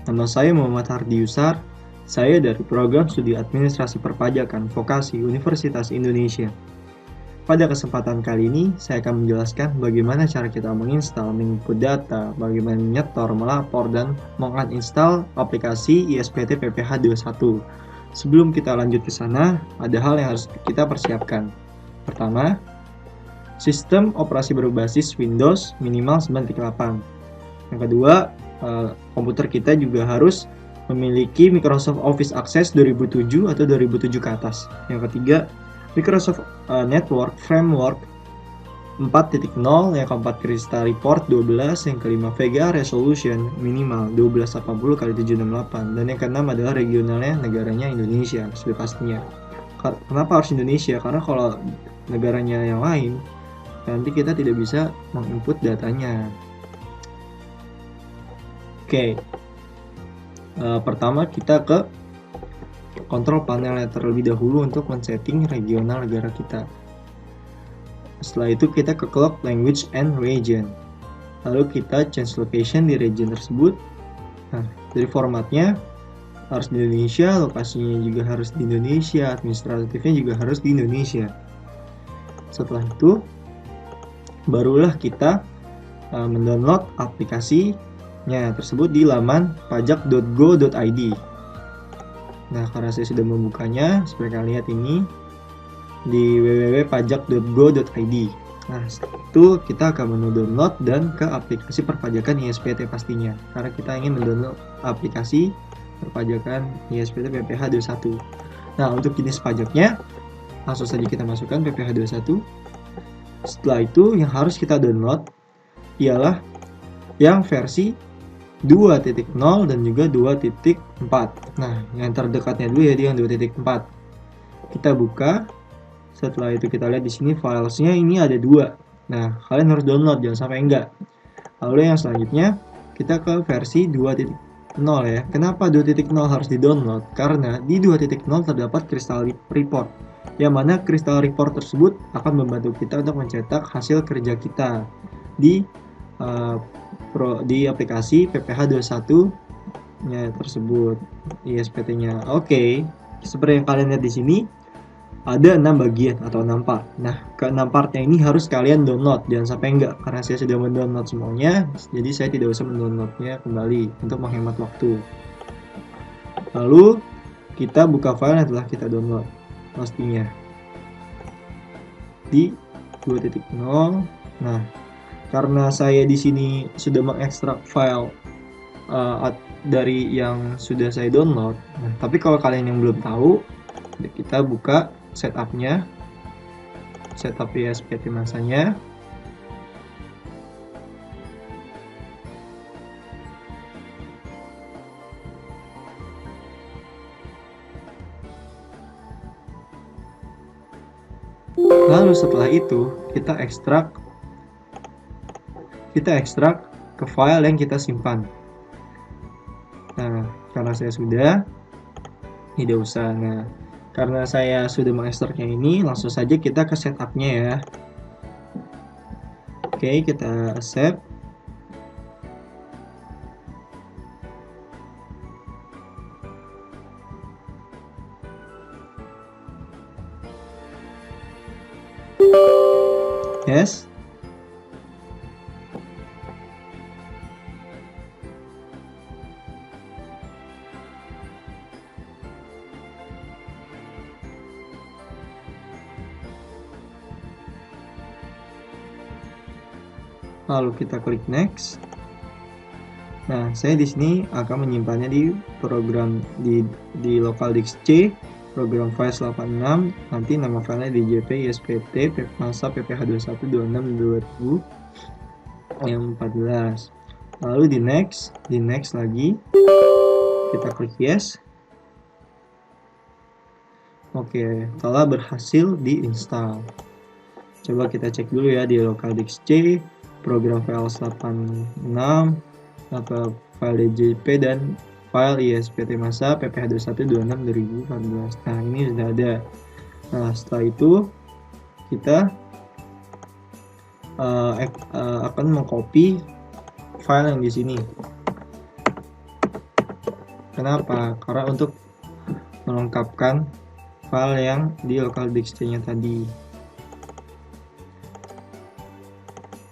Nama saya Muhammad Hardiusar. Saya dari Program Studi Administrasi Perpajakan Vokasi Universitas Indonesia. Pada kesempatan kali ini, saya akan menjelaskan bagaimana cara kita menginstal, menginput data, bagaimana menyetor, melapor, dan menginstal aplikasi ISPT PPH 21. Sebelum kita lanjut ke sana, ada hal yang harus kita persiapkan. Pertama, sistem operasi berbasis Windows minimal 9.8. Yang kedua, komputer kita juga harus memiliki Microsoft Office Access 2007 atau 2007 ke atas. Yang ketiga, Microsoft Network Framework 4.0, yang keempat Crystal Report 12, yang kelima Vega Resolution minimal 1280x768, dan yang keenam adalah regionalnya negaranya Indonesia, sudah pastinya. Kenapa harus Indonesia? Karena kalau negaranya yang lain, nanti kita tidak bisa menginput datanya. Oke, pertama kita ke kontrol panel terlebih dahulu untuk men-setting regional negara kita. Setelah itu kita ke clock language and region. Lalu kita change location di region tersebut. Nah, dari formatnya harus di Indonesia, lokasinya juga harus di Indonesia, administratifnya juga harus di Indonesia. Setelah itu, barulah kita mendownload aplikasinya tersebut di laman pajak.go.id. Nah, karena saya sudah membukanya, seperti kalian lihat ini di www.pajak.go.id. Nah, setelah itu kita akan mendownload dan ke aplikasi perpajakan ISPT pastinya, karena kita ingin mendownload aplikasi perpajakan ISPT PPH 21. Nah, untuk jenis pajaknya, langsung saja kita masukkan PPH 21. Setelah itu, yang harus kita download ialah yang versi 2.0 dan juga 2.4. Nah, yang terdekatnya dulu ya, yang 2.4. Kita buka. Setelah itu kita lihat di sini filesnya ini ada 2. Nah, kalian harus download, jangan sampai enggak. Lalu yang selanjutnya kita ke versi 2.0 ya. Kenapa 2.0 harus di-download? Karena di 2.0 terdapat Crystal Report, yang mana Crystal Report tersebut akan membantu kita untuk mencetak hasil kerja kita di aplikasi PPH 21 nya tersebut, ISPT-nya. Oke, seperti yang kalian lihat di sini ada 6 bagian atau 6 part. Nah, ke 6 partnya ini harus kalian download, jangan sampai enggak, karena saya sudah mendownload semuanya, jadi saya tidak usah mendownloadnya kembali untuk menghemat waktu. Lalu kita buka file yang telah kita download pastinya di 2.0. Nah, karena saya di sini sudah mengekstrak file dari yang sudah saya download. Nah, tapi kalau kalian yang belum tahu, kita buka setupnya, setup ISPT masanya. Lalu setelah itu kita ekstrak ke file yang kita simpan. Nah, karena saya sudah, tidak usah. Nah, karena saya sudah mengekstraknya ini, langsung saja kita ke setupnya ya. Oke, kita save. Yes. Lalu kita klik next. Nah, saya di sini akan menyimpannya di program di local disk C, program files 86, nanti nama filenya DJP ISPT masa PPH 21 26 2000 yang 14. Lalu di next lagi kita klik yes. Oke, telah berhasil diinstal. Coba kita cek dulu ya di local disk C, program files 86, atau file DJP dan file ISPT masa PPH 21 26 2014. Nah, ini sudah ada. Nah, setelah itu kita akan mengcopy file yang di sini. Kenapa? Karena untuk melengkapkan file yang di local disk-nya tadi.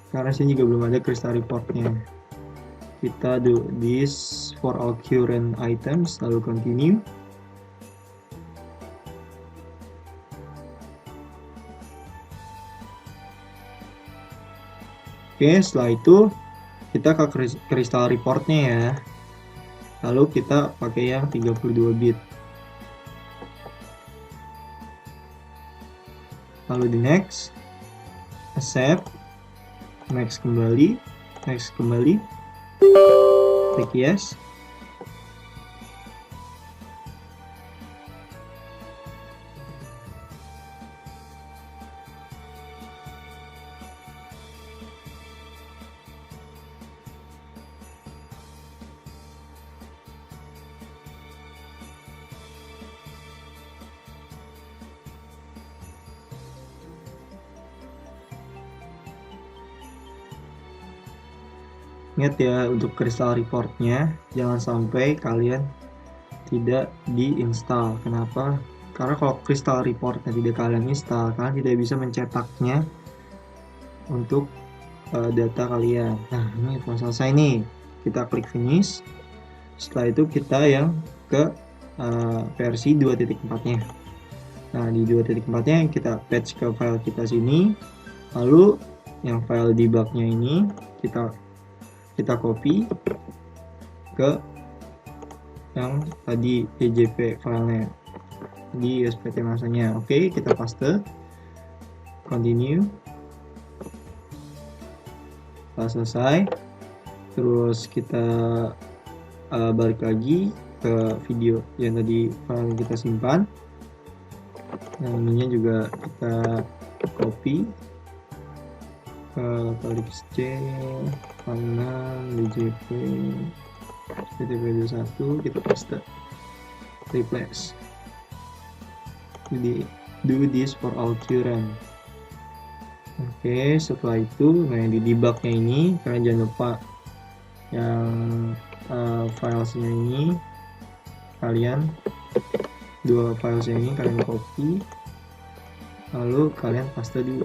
Karena sini juga belum ada crystal report-nya. Kita do this for all current items, lalu continue. Oke, setelah itu kita ke crystal report-nya ya. Lalu kita pakai yang 32 bit. Lalu di next, accept, next kembali, klik yes. Ingat ya, untuk crystal report-nya jangan sampai kalian tidak diinstal. Kenapa? Karena kalau crystal report-nya tidak kalian install, kalian tidak bisa mencetaknya untuk data kalian. Nah, ini telah selesai nih. Kita klik finish. Setelah itu kita yang ke versi 2.4-nya. Nah, di 2.4-nya kita patch ke file kita sini. Lalu yang file debug-nya ini kita copy ke yang tadi DJP filenya di USBT masanya. Oke, kita paste, continue. Setelah selesai, terus kita balik lagi ke video yang tadi file yang kita simpan. Yang ininya juga kita copy ke TLDXC, File DJP, SPTP21, kita paste, replace. Jadi do this for all current. Oke, setelah itu, nah yang di debugnya ini kalian jangan lupa yang filesnya ini kalian dua filesnya ini kalian copy, lalu kalian paste di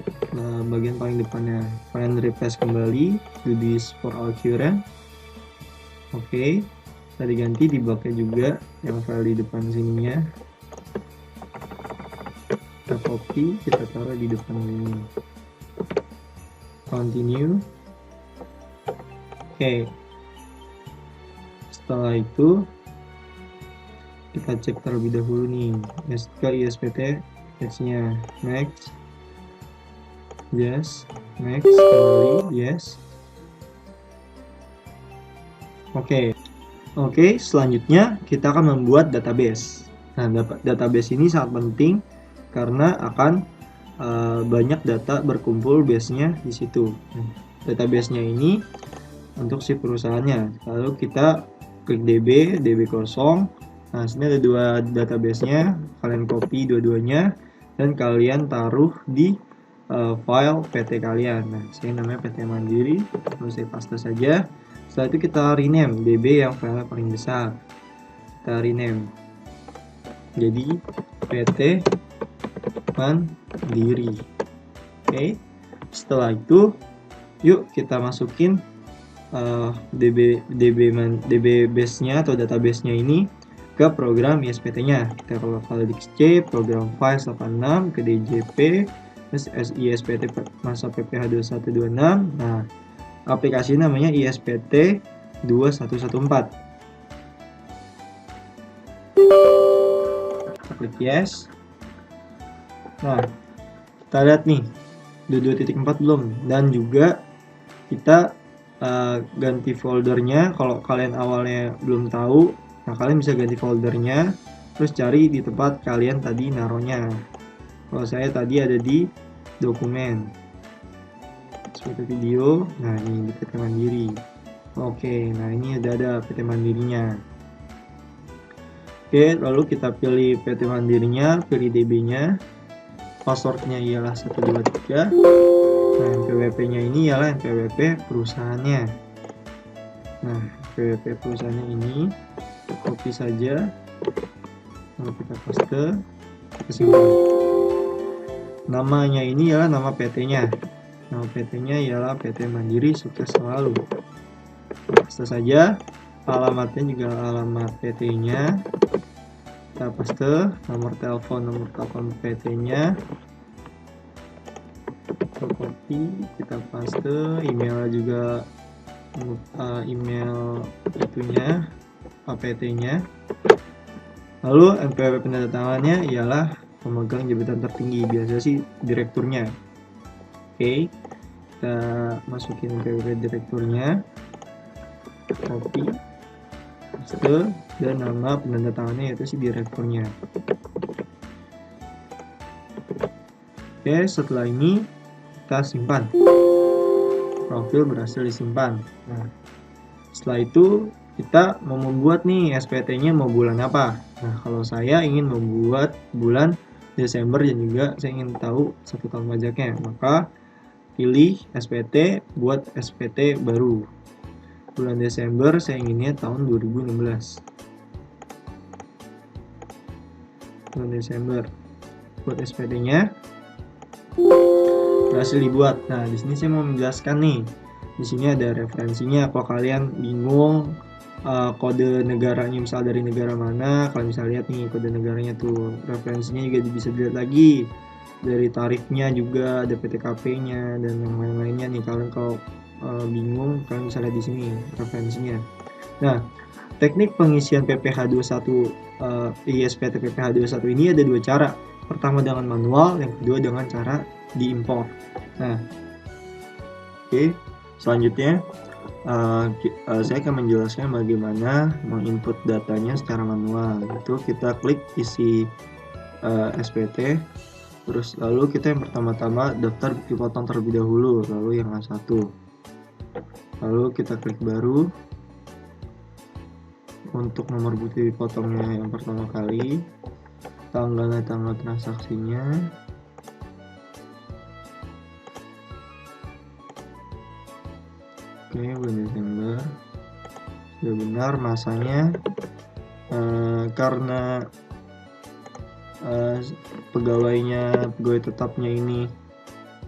bagian paling depannya. Kalian replace kembali, do this for all current. Oke, kita diganti debugnya juga yang file di depan sininya. Kita copy, kita taruh di depan sini. Continue. Oke, setelah itu kita cek terlebih dahulu nih ke ISPT teksnya. Next, yes, next, kembali, yes. Oke, selanjutnya kita akan membuat database. Nah, database ini sangat penting karena akan banyak data berkumpul base-nya di situ. Database-nya ini untuk si perusahaannya. Lalu kita klik DB kosong. Nah, sini ada dua database-nya. Kalian copy dua-duanya dan kalian taruh di file PT kalian. Nah, saya namanya PT Mandiri. Lalu saya paste saja. Setelah itu kita rename DB yang file paling besar. Kita rename jadi PT Mandiri. Oke, setelah itu yuk kita masukin DB base-nya atau database-nya ini ke program ISPT-nya. Kita kalau TLDXC program files 86 ke DJP, terus ISPT masa PPH 2126. Nah, aplikasi namanya ISPT 2114. Kita klik yes. Nah, kita lihat nih, udah 2.4 belum, dan juga kita ganti foldernya. Kalau kalian awalnya belum tahu, nah kalian bisa ganti foldernya, terus cari di tempat kalian tadi naruhnya. Kalau saya tadi ada di dokumen, seperti video. Nah, ini di PT Mandiri. Oke, nah ini udah ada PT Mandirinya. Oke, lalu kita pilih PT Mandirinya, pilih DB-nya. Passwordnya ialah 123. Nah, NPWP-nya ini ialah NPWP perusahaannya. Nah, NPWP perusahaannya ini copy saja, lalu kita paste, kita simpan. Namanya ini ialah nama PT-nya. Nama PT-nya ialah PT Mandiri Sukses Selalu. Paste saja, alamatnya juga alamat PT-nya. Kita paste nomor telepon PT-nya. Kita copy, kita paste email juga, email itunya, PT-nya. Lalu NPWP penandatangannya ialah pemegang jabatan tertinggi, biasa sih direkturnya. Oke, kita masukin NPWP direkturnya, copy, paste, dan nama penandatangannya yaitu si direkturnya. Oke, setelah ini kita simpan. Profil berhasil disimpan. Nah, setelah itu kita mau membuat nih SPT-nya mau bulan apa. Nah, kalau saya ingin membuat bulan Desember dan juga saya ingin tahu 1 tahun pajaknya, maka pilih SPT, buat SPT baru. Bulan Desember saya inginnya tahun 2016. Bulan Desember. Buat SPT-nya berhasil dibuat. Nah, di sini saya mau menjelaskan nih. Di sini ada referensinya. Kalau kalian bingung kode negaranya misal dari negara mana, kalian bisa lihat nih kode negaranya tuh. Referensinya juga bisa dilihat lagi. Dari tarifnya juga ada PTKP-nya dan yang lain-lainnya nih. Kalian kalau bingung, kalian bisa lihat di sini referensinya. Nah, teknik pengisian PPh 21 ISPT PPh 21 ini ada 2 cara. Pertama dengan manual, yang kedua dengan cara diimport. Nah, oke, selanjutnya saya akan menjelaskan bagaimana menginput datanya secara manual. Itu kita klik isi SPT, terus lalu kita yang pertama-tama daftar dipotong terlebih dahulu, lalu yang A1, lalu kita klik baru untuk nomor bukti dipotongnya yang pertama kali, tanggal transaksinya, oke, bulan Desember sudah benar masanya. Karena pegawai tetapnya ini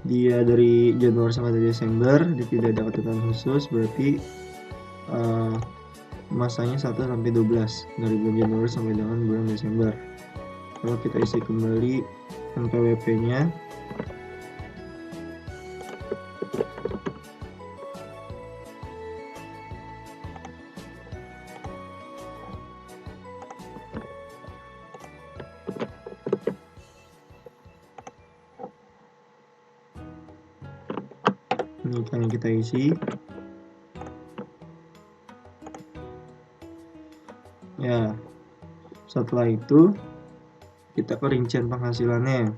dia dari Januari sampai Desember, dia tidak ada catatan khusus, berarti masanya 1 sampai 12 dari bulan Januari sampai dengan bulan Desember. Kalau kita isi kembali NPWP-nya, ini kan yang kita isi. Ya, setelah itu kita ke rincian penghasilannya.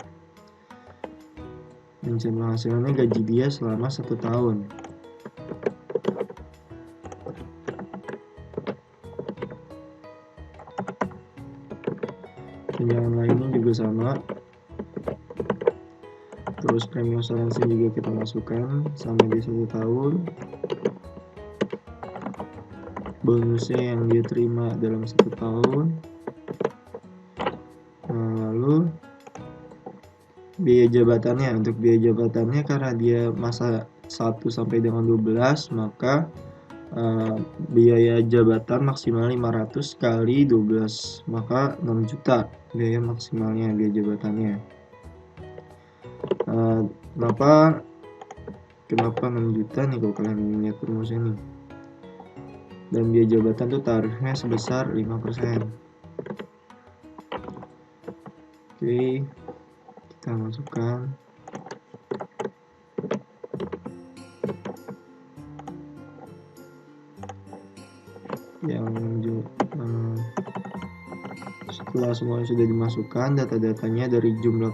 Rincian penghasilannya gaji dia selama 1 tahun. Tunjangan lainnya juga sama. Terus premi asuransi juga kita masukkan sama di 1 tahun. Bonusnya yang dia terima dalam 1 tahun. Nah, lalu biaya jabatannya, untuk biaya jabatannya karena dia masa 1 sampai dengan 12, maka biaya jabatan maksimal 500 kali 12, maka 6 juta biaya maksimalnya biaya jabatannya. Kenapa 6 juta nih kalau kalian lihat rumusnya nih. Dan biaya jabatan tuh tarifnya sebesar 5%. Oke, kita masukkan. Setelah semuanya sudah dimasukkan data-datanya dari jumlah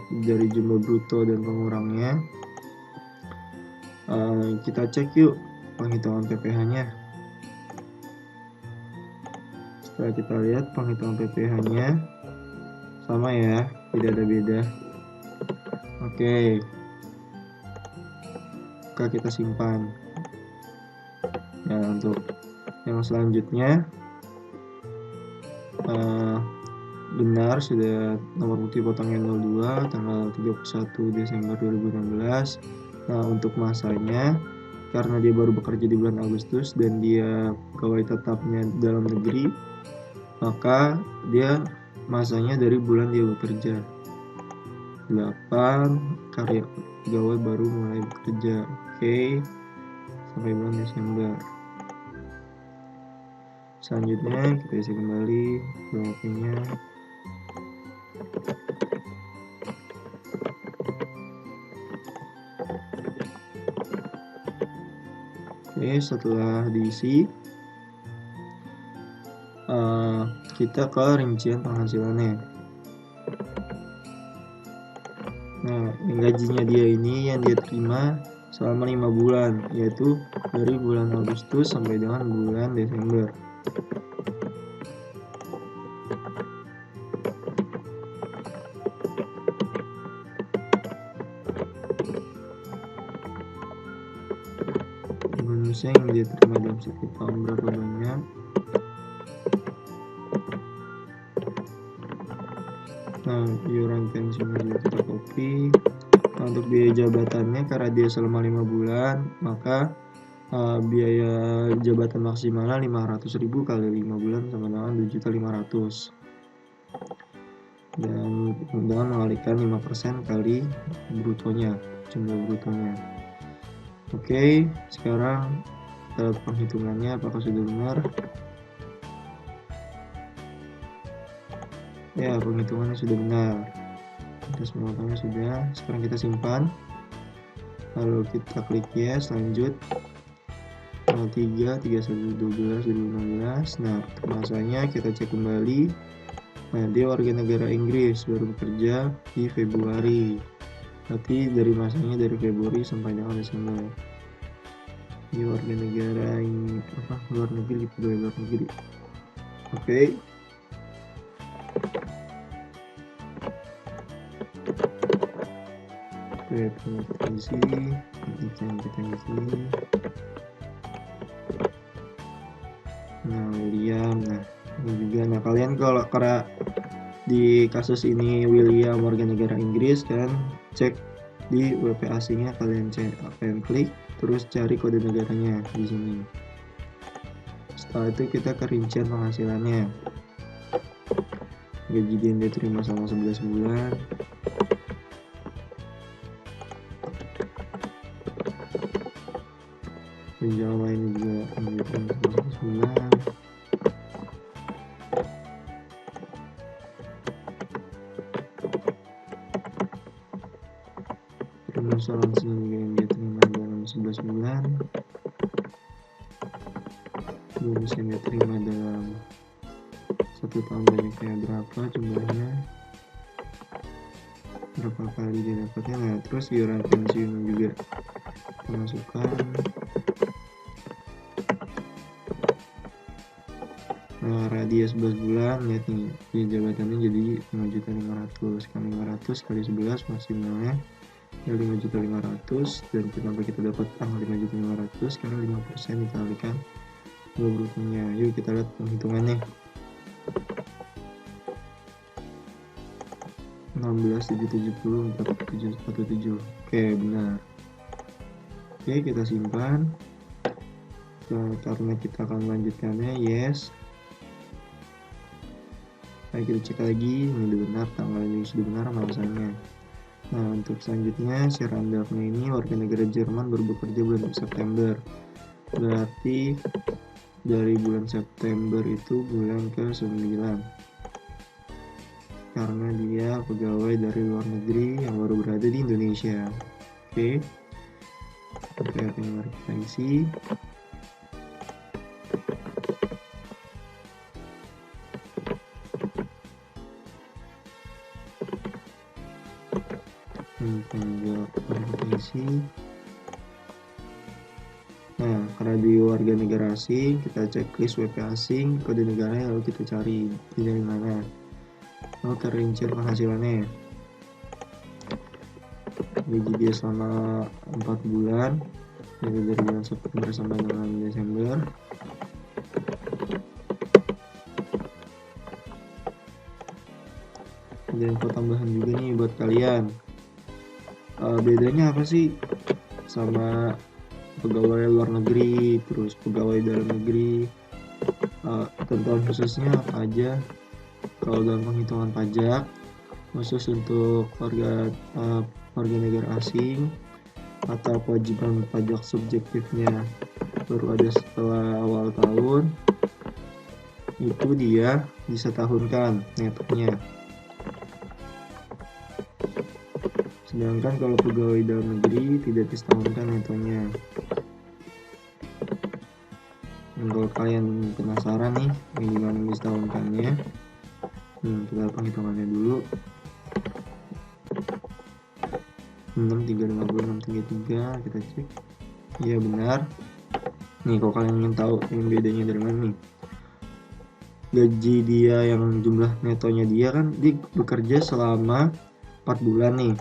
bruto dan pengurangnya, kita cek yuk penghitungan PPh-nya. Setelah kita lihat penghitungan PPh-nya sama ya, tidak ada beda. Oke, kita simpan. Nah, untuk yang selanjutnya benar, sudah nomor bukti potongnya 02 tanggal 31 Desember 2016. Nah, untuk masanya, karena dia baru bekerja di bulan Agustus dan dia pegawai tetapnya dalam negeri, maka dia masanya dari bulan dia bekerja. 8 karya pegawai baru mulai bekerja. Oke, sampai bulan Desember. Selanjutnya kita isi kembali POP-nya. Oke, setelah diisi, kita ke rincian penghasilannya. Nah, yang gajinya dia ini yang dia terima selama 5 bulan, yaitu dari bulan Agustus sampai dengan bulan Desember. Bonusnya yang dia terima dalam satu tahun berapa banyak. Nah, iuran pensiunnya juga kita copy. Nah, untuk biaya jabatannya karena dia selama 5 bulan, maka biaya jabatan maksimalnya 500.000 kali 5 bulan sama dengan 2.500.000. Dan dengan mengalihkan 5% kali brutonya, jumlah brutonya. Oke, sekarang kita lihat penghitungannya apakah sudah benar. Ya, penghitungannya sudah benar. Kita semua sudah. Sekarang kita simpan. Lalu kita klik yes, lanjut. Tanggal 3, 31, 12, 2016. Nah, masanya kita cek kembali. Nah, dia warga negara Inggris, baru bekerja di Februari. Berarti dari masanya dari Februari sampai dengan Desember. Dia warga negara luar negeri, pegawai luar negeri. Oke. Oke, kita isi, kita isi. Nah, William, nah ini juga. Nah, kalian kalau karena di kasus ini William warga negara Inggris, kan cek di WP asingnya, kalian klik terus cari kode negaranya di sini. Setelah itu kita ke rincian penghasilannya. Gaji dia terima selama 11 bulan. Tunjangan lain juga diterima selama 11 bulan. Asuransi juga yang dia terima dalam 11 bulan. Bonus yang dia terima dalam 1 tahun banyaknya berapa jumlahnya, berapa kali dia dapatnya. Nah, terus iuran pensiun juga masukkan. Nah, radius 11 bulan, lihat nih, di jabatannya jadi 5.500.000 kali 500 kali 11 maksimalnya ya 5.500.000, dan kenapa kita dapat angka 5.500.000 karena 5% dikalikan brutonya. Yuk kita lihat penghitungannya. 16.770.4717. Oke, benar. Oke, kita simpan. Karena kita akan melanjutkannya, yes. Nah, kita cek lagi, ini udah benar, tanggalnya sudah benar, masanya. Nah, untuk selanjutnya si Randolphnya ini warga negara Jerman, baru bekerja bulan September. Berarti dari bulan September itu bulan ke-9. Karena dia pegawai dari luar negeri yang baru berada di Indonesia. Oke. Oke, mari kita isi. Nah, karena di warga negara asing, kita checklist WP asing, kode negaranya, lalu kita cari dari mana. Lalu rincian penghasilannya. Gaji dia selama 4 bulan, dari bulan September sampai dengan Desember. ada info tambahan juga nih buat kalian. Bedanya apa sih sama pegawai luar negeri, terus pegawai dalam negeri? Ketentuan khususnya apa aja? Kalau dalam penghitungan pajak, khusus untuk warga negara asing, atau kewajiban pajak subjektifnya baru ada setelah awal tahun, itu dia disetahunkan netonya. Sedangkan kalau pegawai dalam negeri tidak disetahunkan netonya. Kalau kalian penasaran nih gimana disetahunkannya, kita penghitungannya dulu. 6350 kita cek. Iya benar. Nih kalau kalian ingin tahu yang bedanya dari mana nih, gaji dia yang jumlah netonya dia kan dia bekerja selama 4 bulan nih,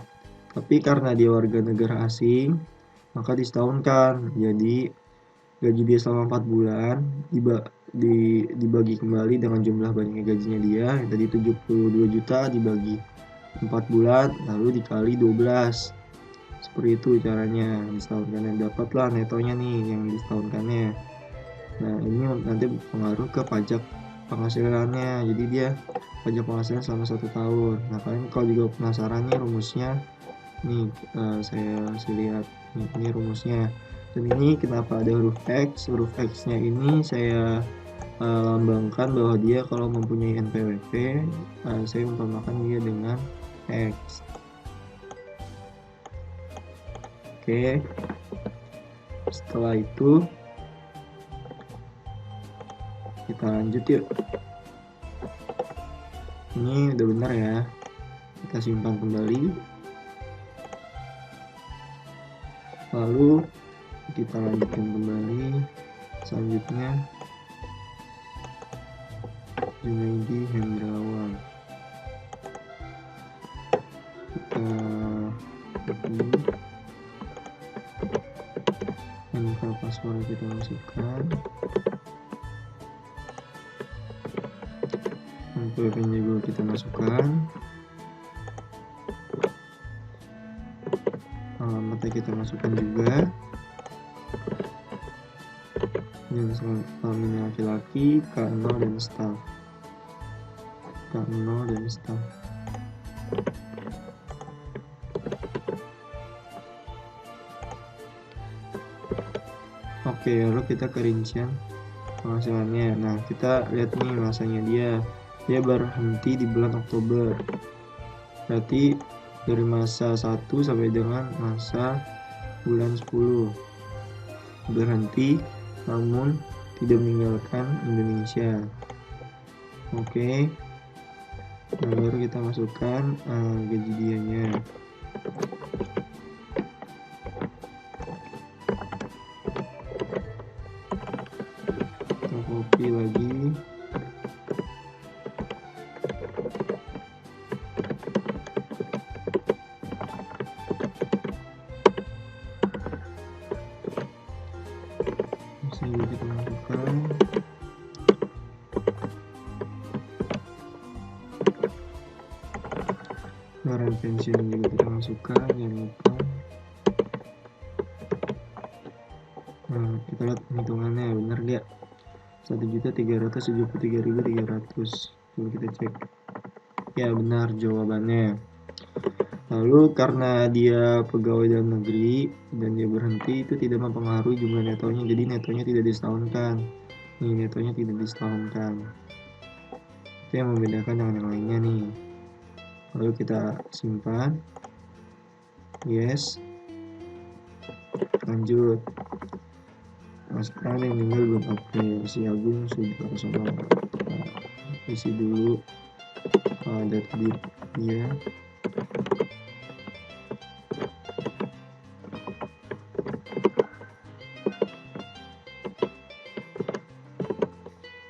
tapi karena dia warga negara asing maka disetahunkan. Jadi gaji dia selama 4 bulan dibagi kembali dengan jumlah banyaknya gajinya dia, yang tadi 72 juta dibagi 4 bulan lalu dikali 12. Seperti itu caranya disetahunkannya, dapatlah netonya nih yang disetahunkannya. Nah ini nanti pengaruh ke pajak penghasilannya, jadi dia pajak penghasilan selama 1 tahun. Nah kalian kalau juga penasaran nih rumusnya, nih saya lihat ini rumusnya. Dan ini kenapa ada huruf X? Huruf X nya ini saya lambangkan bahwa dia kalau mempunyai NPWP, saya umpamakan dia dengan X. Oke, setelah itu kita lanjut yuk. Ini udah benar ya, kita simpan kembali, lalu kita lanjutkan kembali. Selanjutnya Junaidi Hendrawan, kita info password kita masukkan, NPWP-nya juga kita masukkan, alamatnya kita masukkan juga, jenis kelaminnya laki-laki, K0 dan staff. Oke, lalu kita ke rincian penghasilannya. Nah, kita lihat nih masanya dia berhenti di bulan Oktober. Berarti dari masa 1 sampai dengan masa bulan 10 berhenti, namun tidak meninggalkan Indonesia. Oke, nah baru kita masukkan gaji dianya. Kita copy lagi, sini kita masukkan, barang pensiun juga kita masukkan, jangan lupa. Nah, kita lihat hitungannya benar nggak? 1.373.300. Coba kita cek. Ya benar jawabannya. Lalu karena dia pegawai dalam negeri dan dia berhenti, itu tidak mempengaruhi jumlah netonya, jadi netonya tidak disetahunkan. Nih netonya tidak disetahunkan. Itu yang membedakan dengan yang lainnya nih. Lalu kita simpan. Yes. Lanjut. Nah sekarang yang tinggal bulan April, si Agung sudah sama. Isi dulu data dia.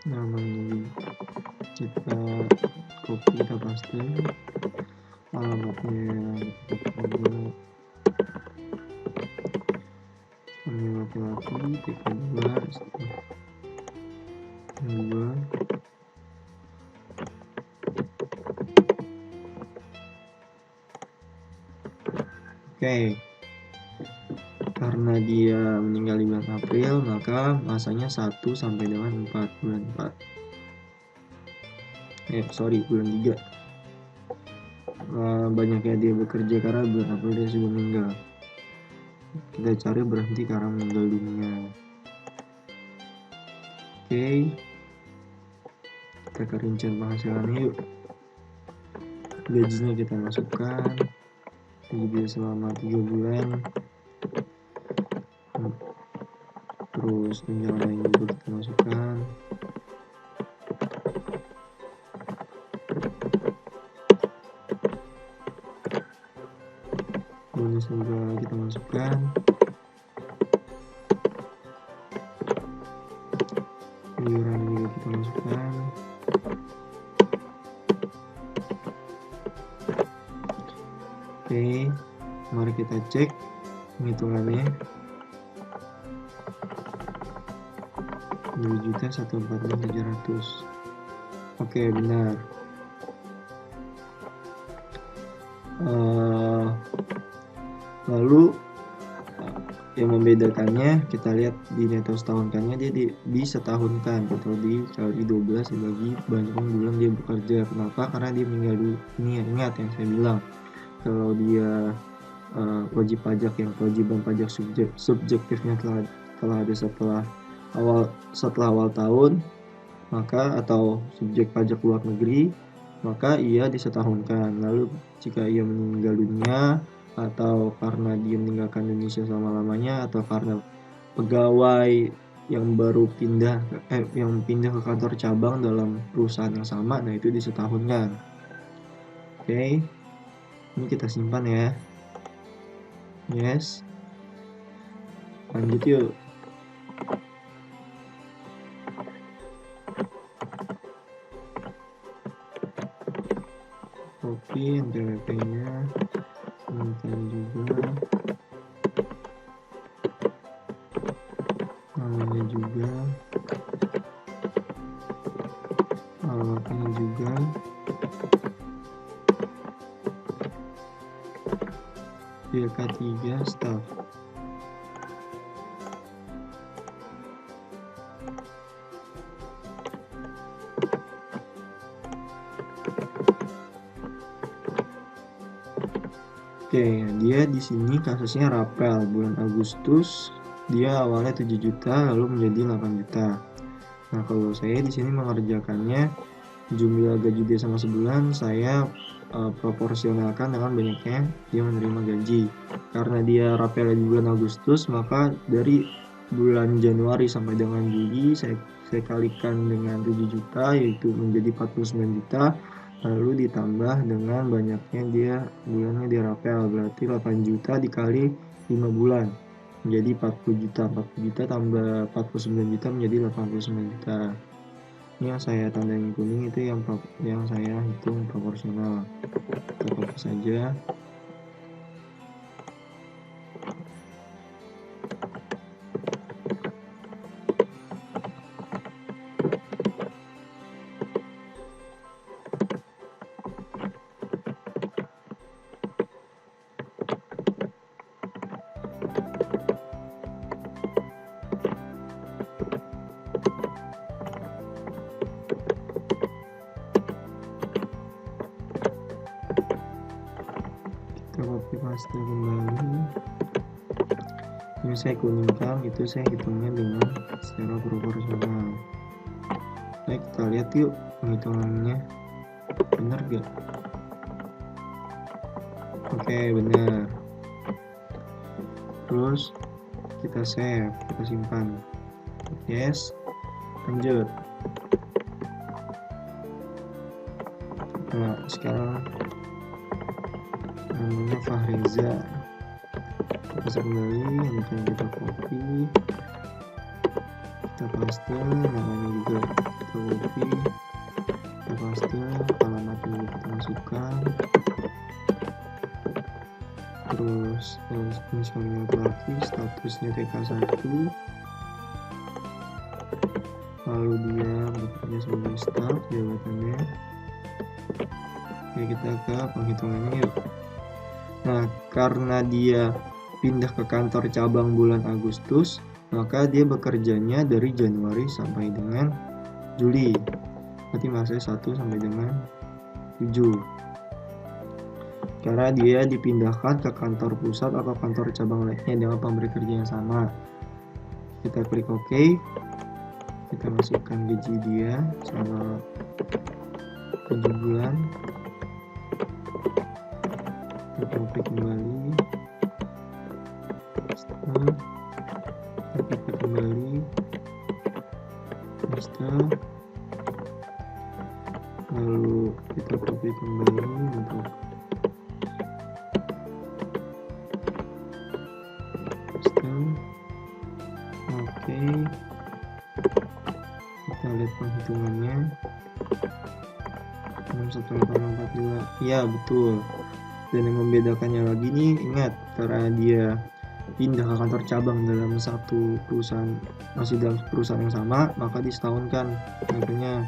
Namanya kita copy, kita paste, alamatnya kita buat laki-laki, TK2 2. Oke, karena dia meninggal di bulan April, maka masanya 1 sampai dengan 4, bulan 4. Bulan 3. Banyaknya dia bekerja karena bulan April dia sudah meninggal. Kita cari berhenti karena meninggal dunia. Oke, kita ke rincian penghasilannya yuk. Gajinya kita masukkan, gaji selama 3 bulan, terus tunjangan lain juga kita masukkan. Bonus juga kita masukkan. Iuran juga kita masukkan. Oke, mari kita cek penghitungannya. 2.146.700. Oke, benar. Lalu yang membedakannya, kita lihat di neto setahunkannya, dia disetahunkan atau dikali 12 dibagi banyaknya bulan dia bekerja. Kenapa? Karena dia meninggal dulu. Ini ingat yang saya bilang, kalau dia wajib pajak, yang kewajiban pajak subjektifnya telah ada setelah awal tahun, maka atau subjek pajak luar negeri, maka ia disetahunkan. Lalu jika ia meninggal dunia, atau karena dia meninggalkan Indonesia selama-lamanya, atau karena pegawai yang baru pindah ke kantor cabang dalam perusahaan yang sama, nah itu disetahunkan. Oke, ini kita simpan ya. Yes, lanjut yuk. Copy NPWP-nya, simpan juga, namanya juga, alamatnya juga, BK3 staff. Oke, dia di sini kasusnya rapel bulan Agustus, dia awalnya 7 juta lalu menjadi 8 juta. Nah, kalau saya di sini mengerjakannya jumlah gaji dia sama sebulan, saya proporsionalkan dengan banyaknya dia menerima gaji. Karena dia rapel di bulan Agustus, maka dari bulan Januari sampai dengan Juli saya kalikan dengan 7 juta, yaitu menjadi 49 juta. Lalu ditambah dengan banyaknya dia bulannya dia rapel, berarti 8 juta dikali 5 bulan menjadi 40 juta. 40 juta tambah 49 juta menjadi 89 juta. Ini yang saya tandain kuning itu yang saya hitung proporsional. Kita copy saja. Copy paste kembali. Ini saya kuningkan, itu saya hitungnya dengan secara proporsional. Baik, kita lihat yuk penghitungannya benar gak? Oke, benar. Terus kita save, kita simpan. Yes, lanjut. Nah, sekarang namanya Fahriza, kita kembali, ini kan kita copy, kita paste, namanya juga kita copy, kita paste, alamatnya juga kita masukkan, terus misalnya laki, statusnya TK1, lalu dia bekerja sebagai staff, jabatannya. Oke, kita ke penghitungannya yuk. Nah, karena dia pindah ke kantor cabang bulan Agustus, maka dia bekerjanya dari Januari sampai dengan Juli. Berarti masanya 1 sampai dengan 7. Karena dia dipindahkan ke kantor pusat atau kantor cabang lainnya dengan pemberi kerja yang sama. Kita klik OK. Kita masukkan gaji dia selama 7 bulan. Kita klik kembali. Kita klik kembali. Lalu kita copy kembali untuk Oke, kita lihat penghitungannya. 61842, ya betul. Dan yang membedakannya lagi nih, ingat, karena dia pindah ke kantor cabang dalam satu perusahaan, masih dalam perusahaan yang sama, maka disetahunkan makanya.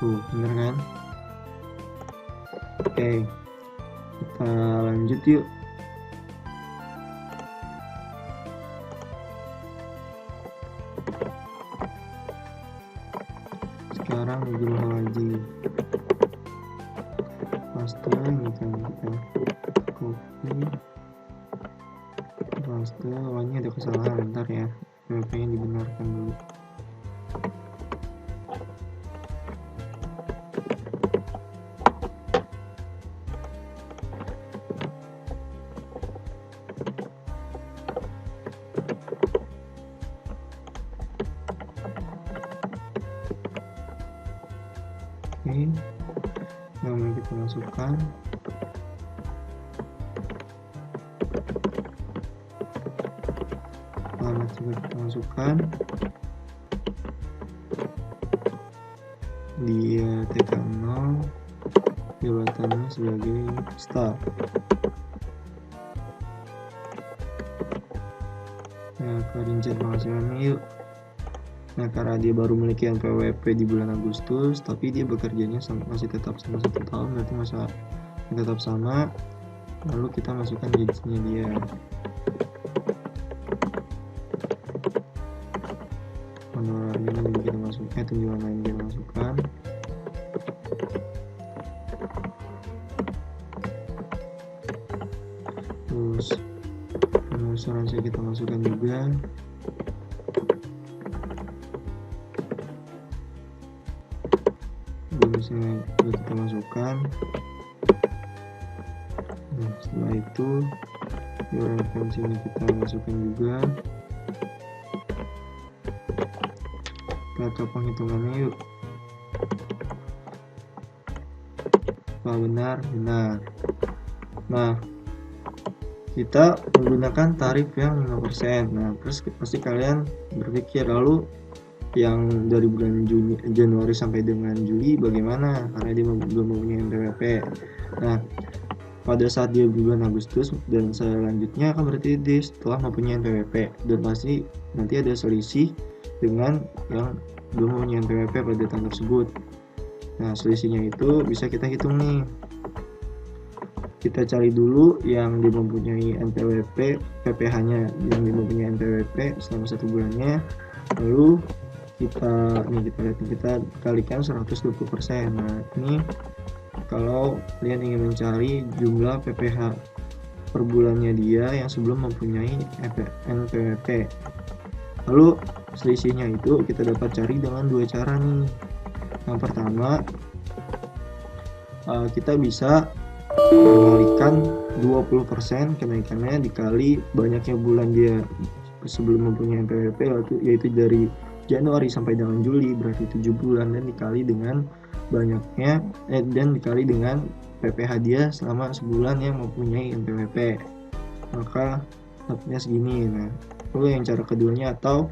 Bener kan? Oke, kita lanjut yuk. Sekarang jumlah haji paste, ini kan kita copy paste. Oh, ini ada kesalahan, bentar ya, pengen dibenarkan dulu. Oke, nama kita masukkan. Alamat juga kita masukkan. Dia TK0, jabatannya sebagai staff. Nah, ke rincian penghasilannya yuk. Nah, karena dia baru memiliki NPWP di bulan Agustus, tapi dia bekerjanya masih tetap sama 1 tahun, berarti masa tetap sama. Lalu kita masukkan gajinya dia. Honorarnya juga kita masukkan, tunjangan lain kita masukkan. Terus asuransi kita masukkan juga. Bonusnya juga kita masukkan. Nah, setelah itu iuran pensiunnya kita masukkan juga. Kita ke penghitungannya yuk. Apa benar? Benar. Nah, kita menggunakan tarif yang 5%. Nah, terus pasti kalian berpikir, lalu yang dari bulan Januari sampai dengan Juli bagaimana, karena dia belum mempunyai NPWP. Nah, pada saat dia bulan Agustus dan selanjutnya kan berarti dia setelah mempunyai NPWP, dan pasti nanti ada selisih dengan yang belum mempunyai NPWP pada tahun tersebut. Nah, selisihnya itu bisa kita hitung nih. Kita cari dulu yang dia mempunyai NPWP, PPh-nya yang dia mempunyai NPWP selama 1 bulannya. Lalu kita lihat, kita kalikan 120%. Nah, ini kalau kalian ingin mencari jumlah PPh per bulannya dia yang sebelum mempunyai NPWP. Lalu selisihnya itu kita dapat cari dengan 2 cara nih. Yang pertama, kita bisa mengalikan 20% kenaikannya dikali banyaknya bulan dia sebelum mempunyai NPWP, yaitu dari Januari sampai dengan Juli, berarti 7 bulan, dan dikali dengan banyaknya dan dikali dengan PPh dia selama sebulan yang mempunyai NPWP, maka dapatnya segini. Nah, lalu yang cara keduanya, atau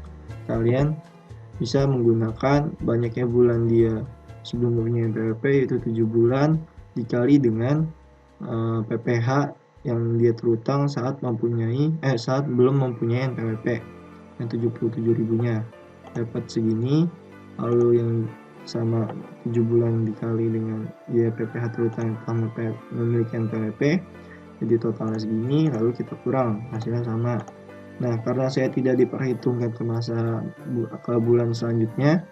kalian bisa menggunakan banyaknya bulan dia sebelum mempunyai NPWP, yaitu 7 bulan dikali dengan PPh yang dia terutang saat belum mempunyai NPWP yang 77.000-nya, dapat segini. Lalu yang sama 7 bulan dikali dengan dia PPh terutang yang memiliki NPWP, Jadi totalnya segini, lalu kita kurang, hasilnya sama. Nah, karena saya tidak diperhitungkan ke bulan selanjutnya,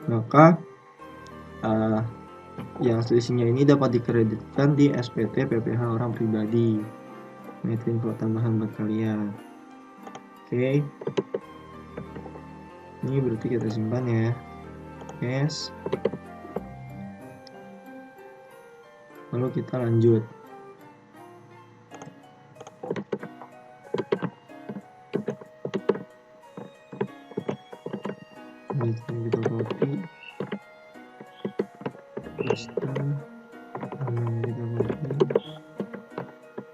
maka yang selisihnya ini dapat dikreditkan di SPT PPh orang pribadi. Nah, itu info tambahan buat kalian. Oke. Ini berarti kita simpan ya. Yes. Lalu kita lanjut. Ini kita copy. Paste. Ini kita copy.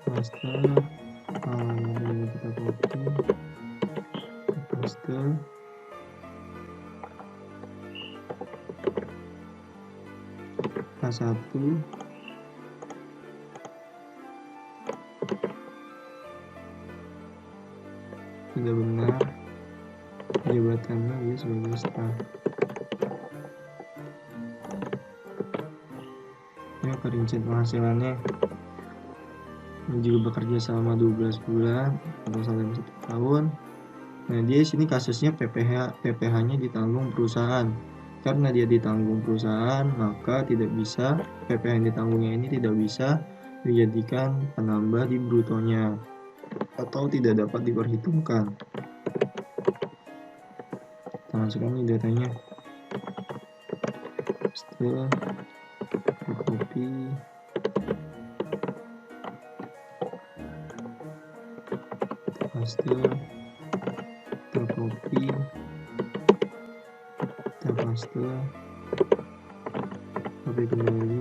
Paste. Ini kita copy. Paste. A1 sudah benar, jabatannya dia sebagai staf. Ya, perincian penghasilannya ini juga bekerja selama 12 bulan atau selama 1 tahun. Nah, dia sini kasusnya PPh-nya ditanggung perusahaan. Karena dia ditanggung perusahaan, maka tidak bisa PPh yang ditanggungnya ini tidak bisa dijadikan penambah di brutonya atau tidak dapat diperhitungkan. Kita masukkan ini datanya. Setelah copy, paste, copy, paste, copy kembali,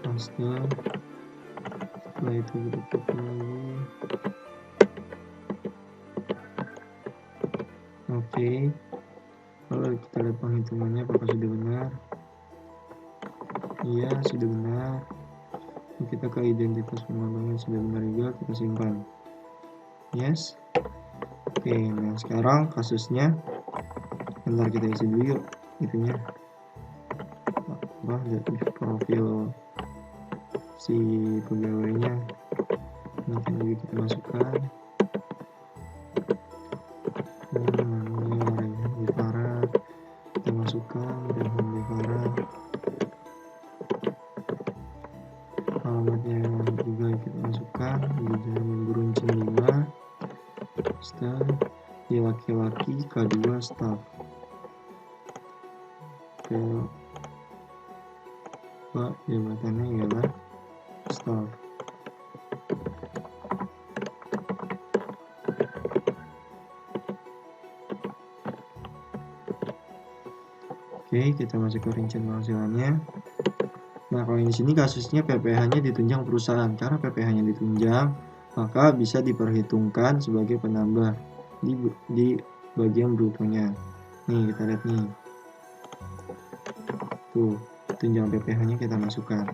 paste. Setelah itu kita copy lagi. Oke. Lalu kita lihat penghitungannya apakah sudah benar. Iya, sudah benar. Kita ke identitas pengembangan sudah benar juga, kita simpan. Yes. Oke, nah sekarang kasusnya bentar kita isi dulu yuk itunya. Dari profil si pegawainya. Ini kan juga kita masukkan. Namanya Rehan Devarat. Kita masukkan Rehan Devarat. Alamatnya juga kita masukkan di Jalan Beruncing 5 staf, di laki-laki K2 staf. Pak jabatannya ialah staf. Oke, kita masuk ke rincian penghasilannya. Nah, kalau di sini kasusnya PPh-nya ditunjang perusahaan. Karena PPh-nya ditunjang, maka bisa diperhitungkan sebagai penambah di bagian brutonya. Nih, kita lihat nih. Tuh, tunjang PPh-nya kita masukkan.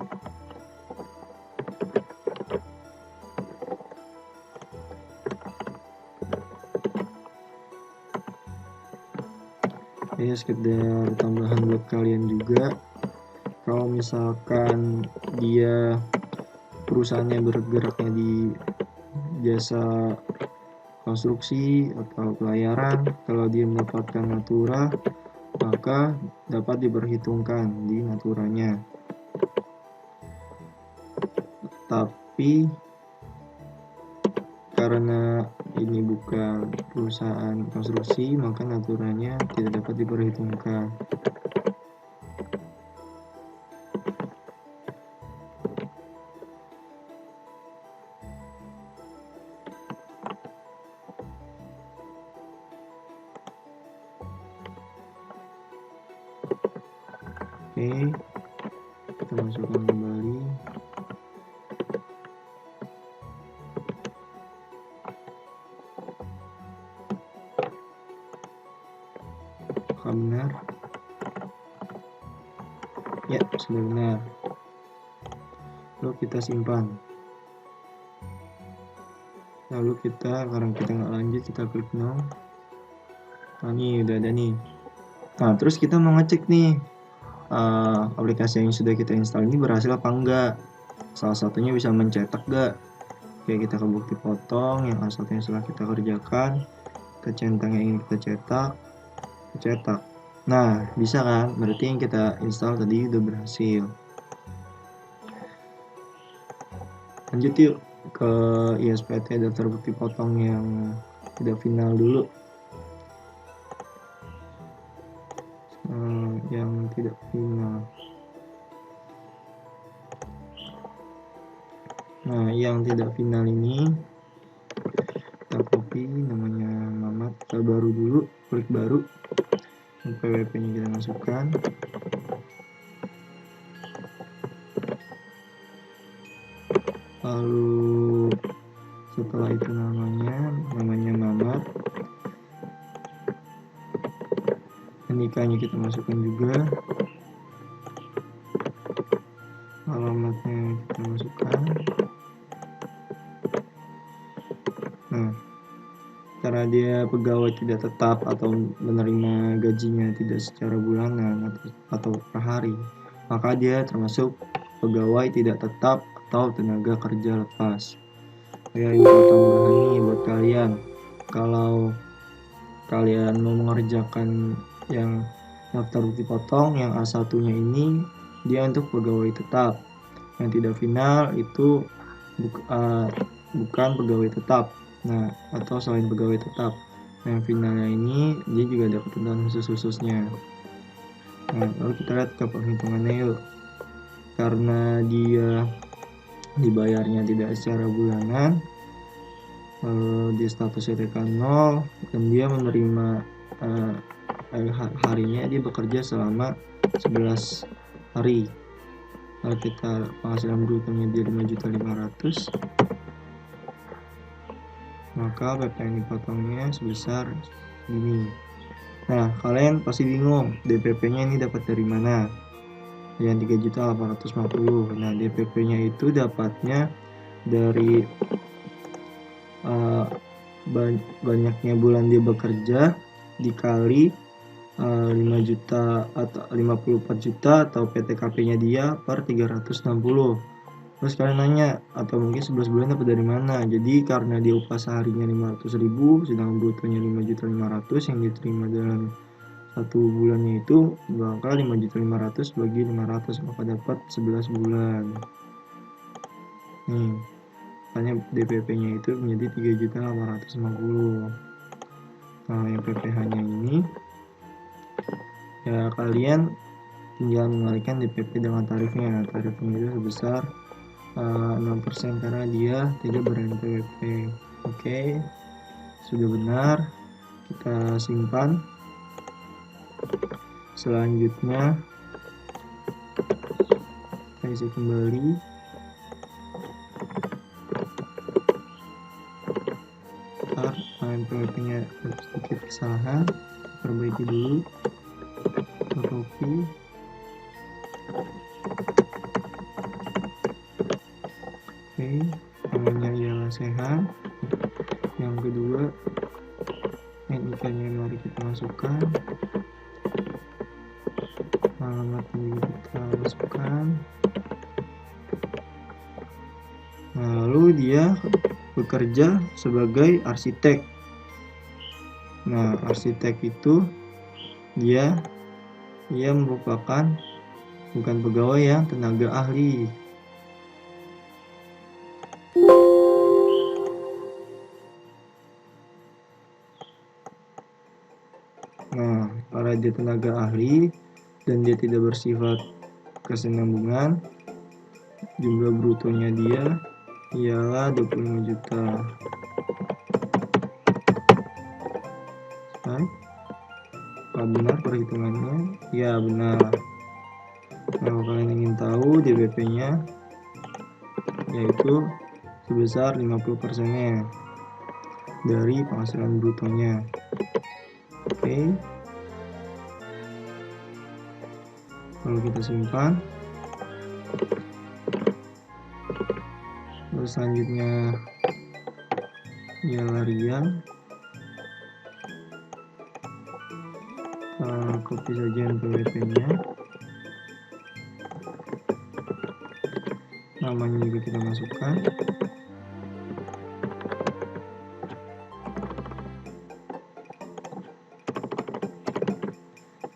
Ya, sekedar tambahan buat kalian juga. Kalau misalkan dia perusahaannya bergeraknya di jasa konstruksi atau pelayaran, kalau dia mendapatkan natura, maka dapat diperhitungkan di naturanya. Tapi karena ini bukan perusahaan konstruksi, maka naturanya tidak dapat diperhitungkan. Oke, kita masukkan kembali. Apakah benar? Ya, sudah benar. Lalu kita simpan. Lalu karena kita nggak lanjut, kita klik no. Nah, ini udah ada nih. Nah, terus kita mau ngecek nih aplikasi yang sudah kita install ini berhasil apa enggak. Salah satunya bisa mencetak gak? Kayak kita ke bukti potong yang satunya setelah kita kerjakan, kita centang yang ingin kita cetak. Nah, bisa kan? Berarti yang kita install tadi udah berhasil. Lanjut yuk ke ISPT daftar bukti potong yang tidak final dulu. Yang tidak final. Nah, yang tidak final ini kita copy, namanya Mamat, kita baru dulu, klik baru, PWP nya kita masukkan, lalu setelah itu namanya Mamat, nikahnya kita masukkan juga, alamatnya kita masukkan. Nah, karena dia pegawai tidak tetap atau menerima gajinya tidak secara bulanan atau per hari, maka dia termasuk pegawai tidak tetap atau tenaga kerja lepas. Ya, info tambahan nih buat kalian, kalau kalian mau mengerjakan yang daftar bukti potong yang A1-nya ini, dia untuk pegawai tetap. Yang tidak final itu bukan pegawai tetap. Nah, atau selain pegawai tetap. Nah, yang finalnya ini dia juga ada ketentuan khusus-khususnya. Nah, lalu kita lihat ke penghitungannya yuk. Karena dia dibayarnya tidak secara bulanan, di statusnya TK 0, dan dia menerima harinya dia bekerja selama 11 hari. Kalau kita penghasilan brutonya dia 5.500.000, maka PP yang dipotongnya sebesar ini. Nah, kalian pasti bingung, DPP-nya ini dapat dari mana? Yang 3.850.000. Nah, DPP-nya itu dapatnya dari banyaknya bulan dia bekerja dikali 5 juta atau 54 juta atau PTKP-nya dia per 360. Terus kalian nanya, atau mungkin 11 bulan dapat dari mana? Jadi karena dia upah seharinya 500.000, sedangkan brutonya 5.500.000, yang diterima dalam satu bulannya itu maka 5.500.000 bagi 500, maka dapat 11 bulan. Nih, makanya DPP-nya itu menjadi 3.850.000. Nah, yang PPh-nya ini ya kalian tinggal mengalihkan DPP dengan tarifnya. Tarifnya itu sebesar 6% karena dia tidak ber-NPWP. Oke, sudah benar, kita simpan. Selanjutnya kita isi kembali. NPWP nya sedikit kesalahan, perbaiki dulu, copy. Oke, namanya ialah sehat. Yang kedua, NIK-nya mari kita masukkan, alamatnya juga kita masukkan. Nah, lalu dia bekerja sebagai arsitek. Nah, arsitek itu dia merupakan bukan pegawai yang tenaga ahli. Nah, karena dia tenaga ahli dan dia tidak bersifat kesinambungan, jumlah brutonya dia ialah 25 juta. Apa benar perhitungannya? Ya, benar. Nah, kalau kalian ingin tahu DPP-nya, yaitu sebesar 50%-nya dari penghasilan brutonya. Oke. Lalu kita simpan. Lalu selanjutnya ialah rial. Copy saja NPWP-nya. namanya juga kita masukkan.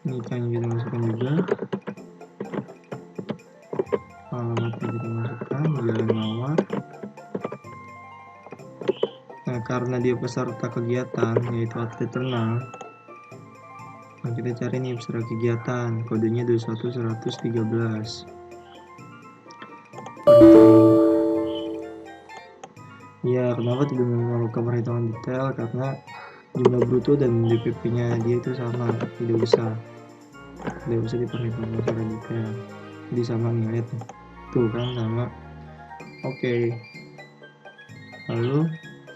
Nikahnya kita masukkan juga. Alamatnya kita masukkan, Jalan Mawar. Nah, karena dia peserta kegiatan yaitu atlet renang, nah kita cari nih peserta kegiatan, kodenya 21113. Ya, kenapa tidak memerlukan perhitungan detail? Karena jumlah bruto dan DPP-nya dia itu sama, tidak usah diperhitungkan secara detail. Jadi sama nih, lihat nih, tuh kan sama. Oke. Lalu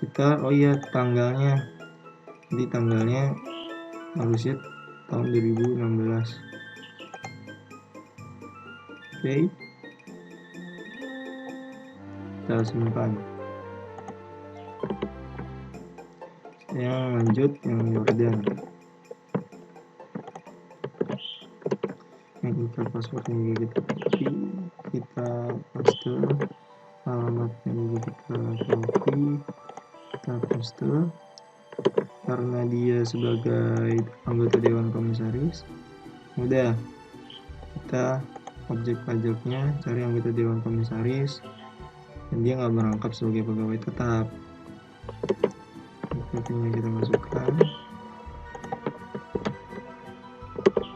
kita, oh iya, tanggalnya, jadi tanggalnya harusnya tahun 2016. Oke, kita simpan. Yang lanjut yang Jordan. Yang kita passwordnya juga kita copy, kita paste, alamatnya juga kita copy, kita paste. Karena dia sebagai anggota Dewan Komisaris, udah kita objek pajaknya cari anggota Dewan Komisaris dan dia nggak merangkap sebagai pegawai tetap. DPP-nya kita masukkan,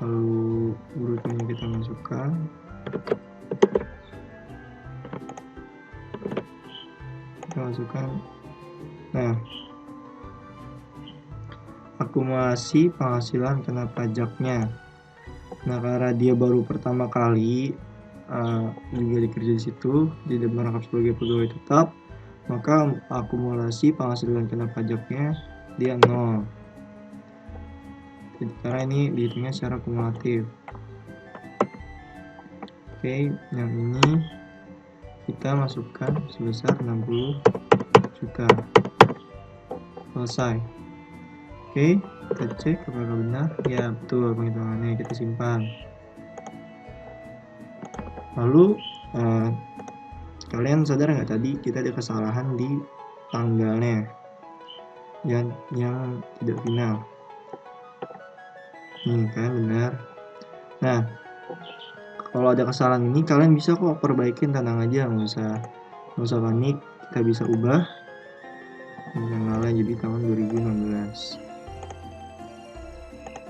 lalu brutonya kita masukkan, nah akumulasi penghasilan kena pajaknya. Nah, karena dia baru pertama kali juga dikerja di situ, tidak merangkap sebagai pegawai tetap, maka akumulasi penghasilan kena pajaknya dia 0. Jadi, karena ini dihitungnya secara kumulatif. Oke, yang ini kita masukkan sebesar 60 juta. Selesai. Oke, kita cek apakah benar. Ya, betul penghitungannya, kita simpan. Lalu kalian sadar nggak tadi kita ada kesalahan di tanggalnya yang tidak final. Nih kan benar. Nah, kalau ada kesalahan ini kalian bisa kok perbaikin, tenang aja, nggak usah panik, kita bisa ubah. Tanggalnya jadi tahun 2016.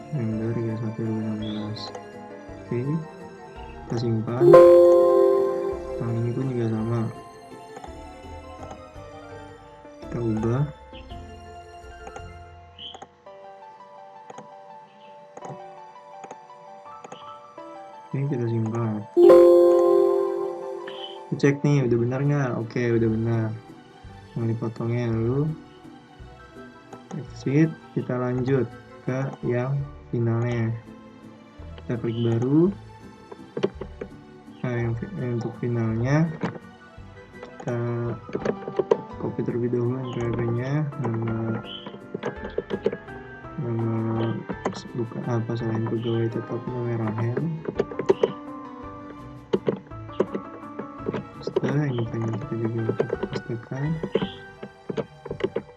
Kalender 31 2016. Oke, kita simpan. Yang ini pun juga sama, kita ubah. Oke, kita simpan. Kita cek nih udah benar nggak. Oke, udah benar. Mau dipotongnya, lalu exit, kita lanjut ke yang finalnya. Kita klik baru. Nah, yang untuk finalnya kita copy terlebih dahulu NPWP-nya, nama bukan apa selain pegawai tetap namanya Rahel. Setelah ini kan kita juga pastikan,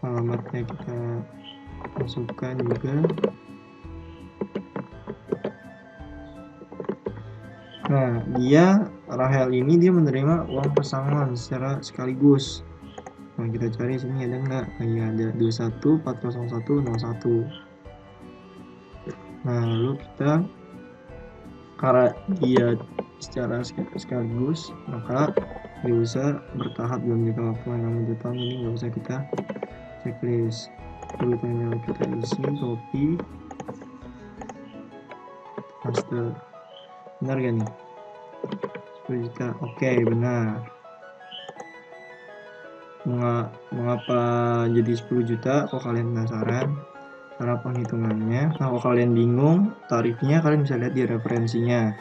alamatnya kita masukkan juga. Nah, Rahel ini dia menerima uang pesangon secara sekaligus. Nah, kita cari sini ada nggak? Iya, ada 2140101. Nah, lalu kita, karena dia secara sekaligus, maka dia usah bertahap dalam jangka waktu yang 2 tahun ini, nggak usah kita checklist. Lalu kita isi, copy, paste. Benar gak nih? 10 juta. Oke, benar. Mengapa jadi 10 juta? Kok kalian penasaran? Cara penghitungannya. Nah, kalau kalian bingung tarifnya, kalian bisa lihat di referensinya.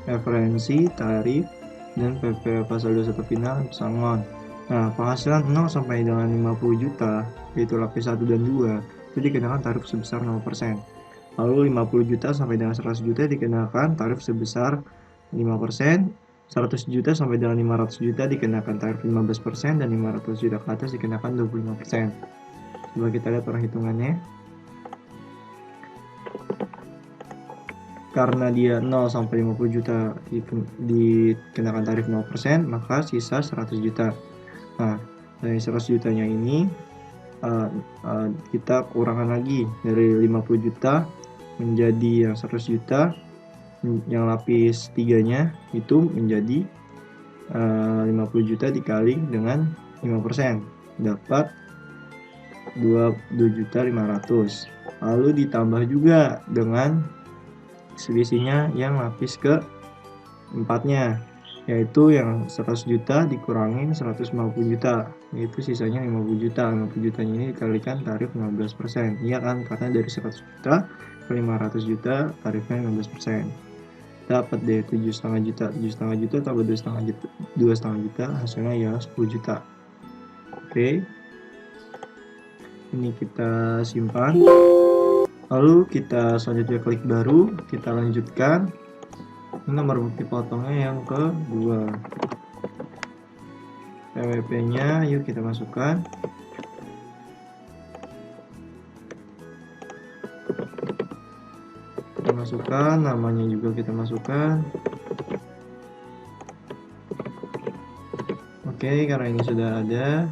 Referensi, tarif, dan PP pasal 21 final pesangon. Nah, penghasilan 0 sampai dengan 50 juta, yaitu lapis 1 dan 2, itu dikenakan tarif sebesar 0%. Lalu 50 juta sampai dengan 100 juta dikenakan tarif sebesar 5%, 100 juta sampai dengan 500 juta dikenakan tarif 15% dan 500 juta ke atas dikenakan 25%. Coba kita lihat perhitungannya. Karena dia 0 sampai 50 juta dikenakan tarif 0%, maka sisa 100 juta. Nah, dari 100 jutanya ini kita kurangkan lagi dari 50 juta menjadi yang 100 juta, yang lapis 3-nya itu menjadi 50 juta dikali dengan 5%, dapat 22.500. Lalu ditambah juga dengan selisihnya yang lapis ke 4-nya, yaitu yang 100 juta dikurangin 150 juta, yaitu sisanya 50 juta. 50 jutanya ini dikalikan tarif 15%. Iya kan, karena dari 100 juta ke 500 juta tarifnya 15%. Dapat deh 7,5 juta. 7,5 juta tambah 2,5 juta hasilnya ya 10 juta. Oke. Ini kita simpan. Lalu kita selanjutnya klik baru, kita lanjutkan. Ini nomor bukti potongnya yang kedua. PWP-nya yuk kita masukkan. Kita masukkan, namanya juga kita masukkan. Oke, karena ini sudah ada,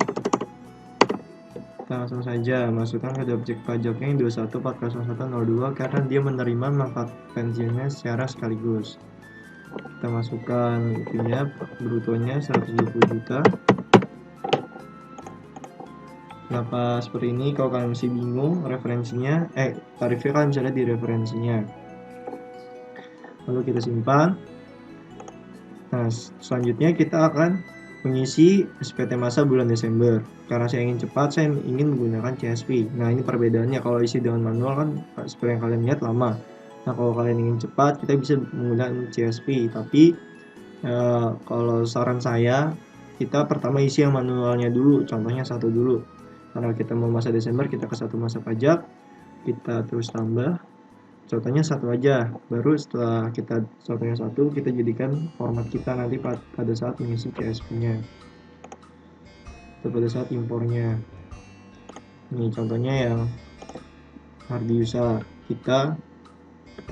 kita langsung saja masukkan ke objek pajaknya yang 21.401.02 karena dia menerima manfaat pensiunnya secara sekaligus. Kita masukkan itunya, brutonya 120 juta. Kenapa seperti ini? Kalau kalian masih bingung referensinya, tarifnya kalian bisa lihat di referensinya. Lalu kita simpan. Nah, selanjutnya kita akan mengisi SPT masa bulan Desember. Karena saya ingin cepat, saya ingin menggunakan CSV. Nah, ini perbedaannya. Kalau isi dengan manual kan seperti yang kalian lihat lama. Nah, kalau kalian ingin cepat, kita bisa menggunakan CSV. Tapi kalau saran saya, kita pertama isi yang manualnya dulu. Contohnya 1 dulu. Karena kita mau masa Desember, kita ke 1 masa pajak, kita terus tambah. Contohnya 1 aja, baru setelah kita contohnya 1, kita jadikan format kita nanti pada saat mengisi CSV-nya atau pada saat impornya. Ini contohnya yang Hardiusa, kita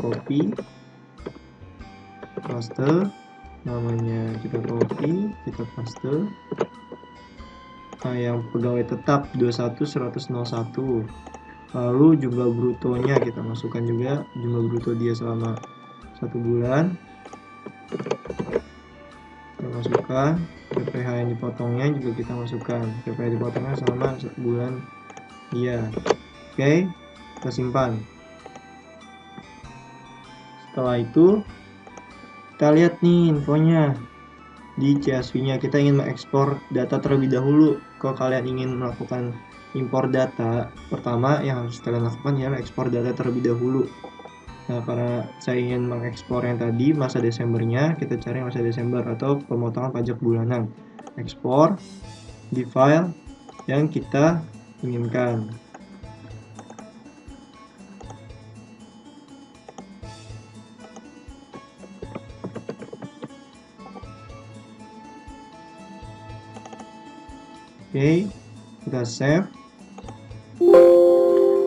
copy, paste, namanya kita copy, kita paste. Nah, yang pegawai tetap 21.101. Lalu jumlah brutonya kita masukkan juga, jumlah bruto dia selama 1 bulan. Kita masukkan, PPh yang dipotongnya juga kita masukkan, PPh dipotongnya selama 1 bulan dia. Oke, kita simpan. Setelah itu, kita lihat nih infonya di CSV-nya. Kita ingin mengekspor data terlebih dahulu. Kalau kalian ingin melakukan impor data, pertama yang harus kalian lakukan ialah ekspor data terlebih dahulu. Nah, karena saya ingin mengekspor yang tadi masa Desembernya, kita cari masa Desember atau pemotongan pajak bulanan. Ekspor di file yang kita inginkan. Oke, kita save.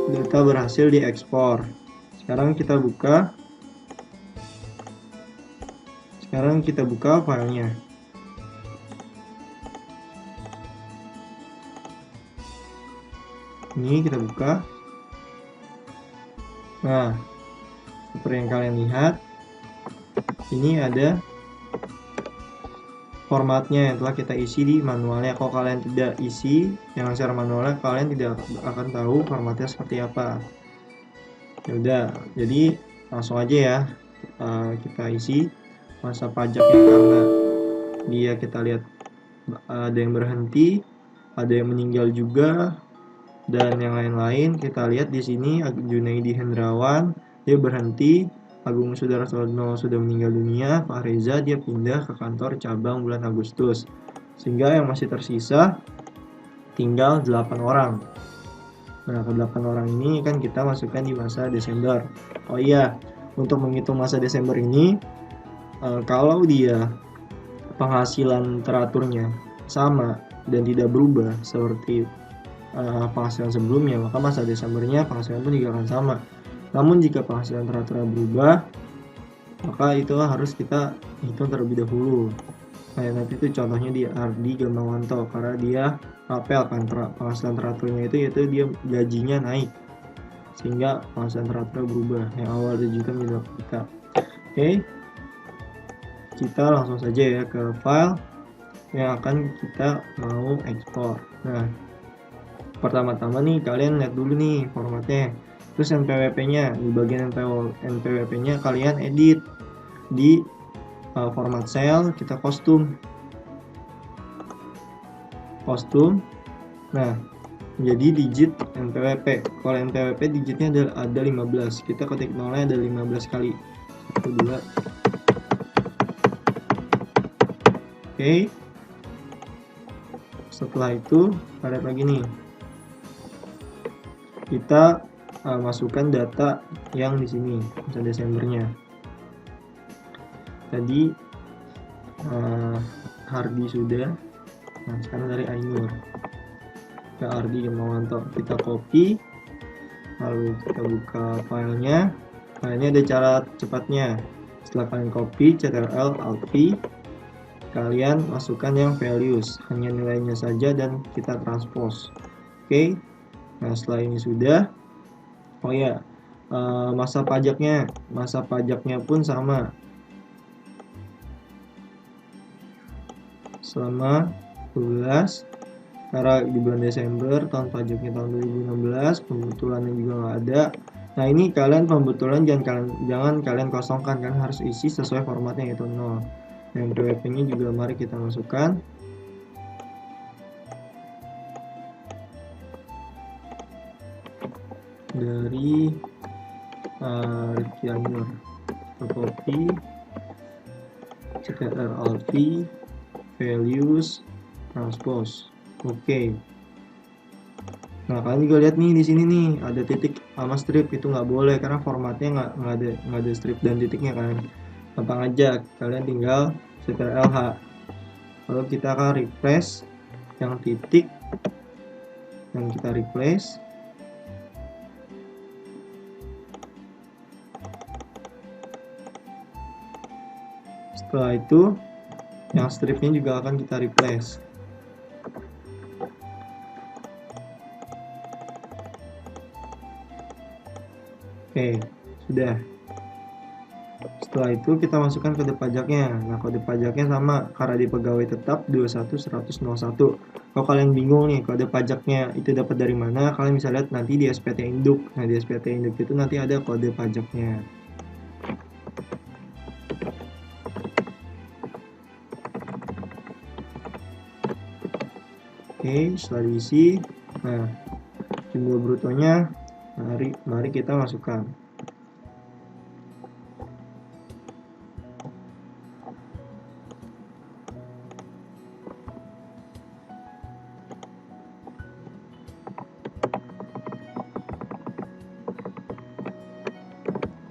Data berhasil diekspor. Sekarang kita buka filenya. Ini kita buka. Nah, seperti yang kalian lihat, ini ada formatnya yang telah kita isi di manualnya. Kalau kalian tidak isi yang secara manualnya, kalian tidak akan tahu formatnya seperti apa. Ya udah, jadi langsung aja ya kita isi masa pajaknya, karena dia kita lihat ada yang berhenti, ada yang meninggal juga, dan yang lain-lain. Kita lihat di sini Junaidi Hendrawan dia berhenti, Agung Sudarsono sudah meninggal dunia, Pak Reza dia pindah ke kantor cabang bulan Agustus, sehingga yang masih tersisa tinggal 8 orang. Nah, ke 8 orang ini kan kita masukkan di masa Desember. Oh iya, untuk menghitung masa Desember ini, kalau dia penghasilan teraturnya sama dan tidak berubah seperti penghasilan sebelumnya, maka masa Desembernya penghasilan pun juga akan sama. Namun jika penghasilan teraturnya berubah, maka itu harus kita hitung terlebih dahulu. Nah, nanti itu contohnya di Ardi Gamawanto, karena dia rapel kan penghasilan teraturnya itu yaitu dia gajinya naik sehingga penghasilan teraturnya berubah, yang awal 2 juta menjadi 8 juta. Oke, kita langsung saja ya ke file yang akan kita mau ekspor. Nah, pertama-tama nih kalian lihat dulu nih formatnya, terus NPWP-nya. Di bagian NPWP-nya kalian edit di format cell, kita kostum. Nah, jadi digit NPWP. Kalau NPWP digitnya ada 15, kita ketik nolnya ada 15 kali. 1, 2. Oke. Setelah itu lihat lagi nih, kita masukkan data yang di sini, masa Desembernya. Tadi Hardi sudah. Nah, sekarang dari Ainur ke Ardi Gamawanto, kita copy, lalu kita buka filenya. Nah, ini ada cara cepatnya. Setelah kalian copy, Ctrl Alt V, kalian masukkan yang values, hanya nilainya saja, dan kita transpose. Oke. Nah, setelah ini sudah, oh ya, masa pajaknya pun sama, selama 12, karena di bulan Desember, tahun pajaknya tahun 2016, pembetulannya juga nggak ada. Nah, ini kalian pembetulan jangan kalian kosongkan, kan harus isi sesuai formatnya, yaitu 0. Dan NPWP-nya juga mari kita masukkan. Dari Rifki Ainur, copy, Ctrl Alt V, values, transpose. Oke. Nah, kalian juga lihat nih di sini nih ada titik sama strip, itu nggak boleh karena formatnya nggak ada strip dan titiknya kan. Gampang aja, kalian tinggal Ctrl H. Lalu kita akan replace yang titik yang kita replace. Setelah itu yang stripnya juga akan kita replace. Oke, sudah. Setelah itu kita masukkan kode pajaknya. Nah, kode pajaknya sama, karena di pegawai tetap 21.100.01. Kalau kalian bingung nih kode pajaknya itu dapat dari mana, kalian bisa lihat nanti di SPT Induk. Nah, di SPT Induk itu nanti ada kode pajaknya. Oke, setelah diisi, nah jumlah brutonya mari kita masukkan.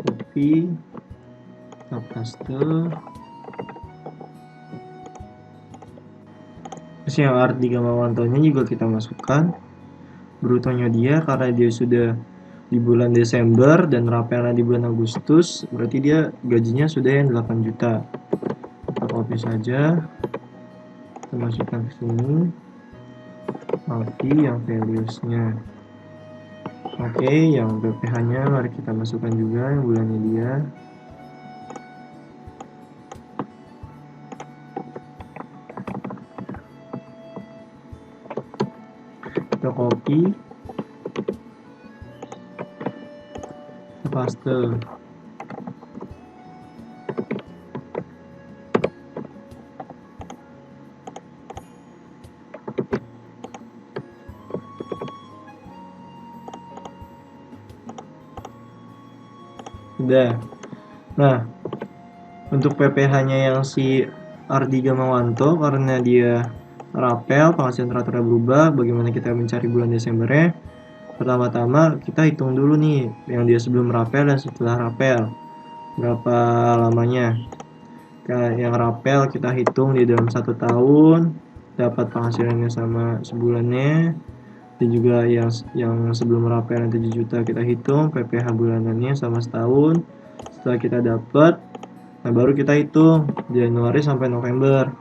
Copy, kita paste. Terus yang Ardi Gamawantonya juga kita masukkan. Brutonya dia, karena dia sudah di bulan Desember dan rapelnya di bulan Agustus, berarti dia gajinya sudah yang 8 juta. Kita copy saja, kita masukkan ke sini, copy yang values-nya. Oke, yang PPH-nya mari kita masukkan juga yang bulannya dia. Kita copy, kita paste. Sudah. Nah, untuk PPH-nya yang si Ardi Gamawanto, karena dia rapel, penghasilan teraturnya berubah, bagaimana kita mencari bulan Desembernya? Pertama-tama kita hitung dulu nih yang dia sebelum rapel dan setelah rapel, berapa lamanya. yang rapel kita hitung di dalam 1 tahun, dapat penghasilannya sama sebulannya. Dan juga yang sebelum rapel yang 7 juta kita hitung PPh bulanannya sama setahun. Setelah kita dapat, nah baru kita hitung Januari sampai November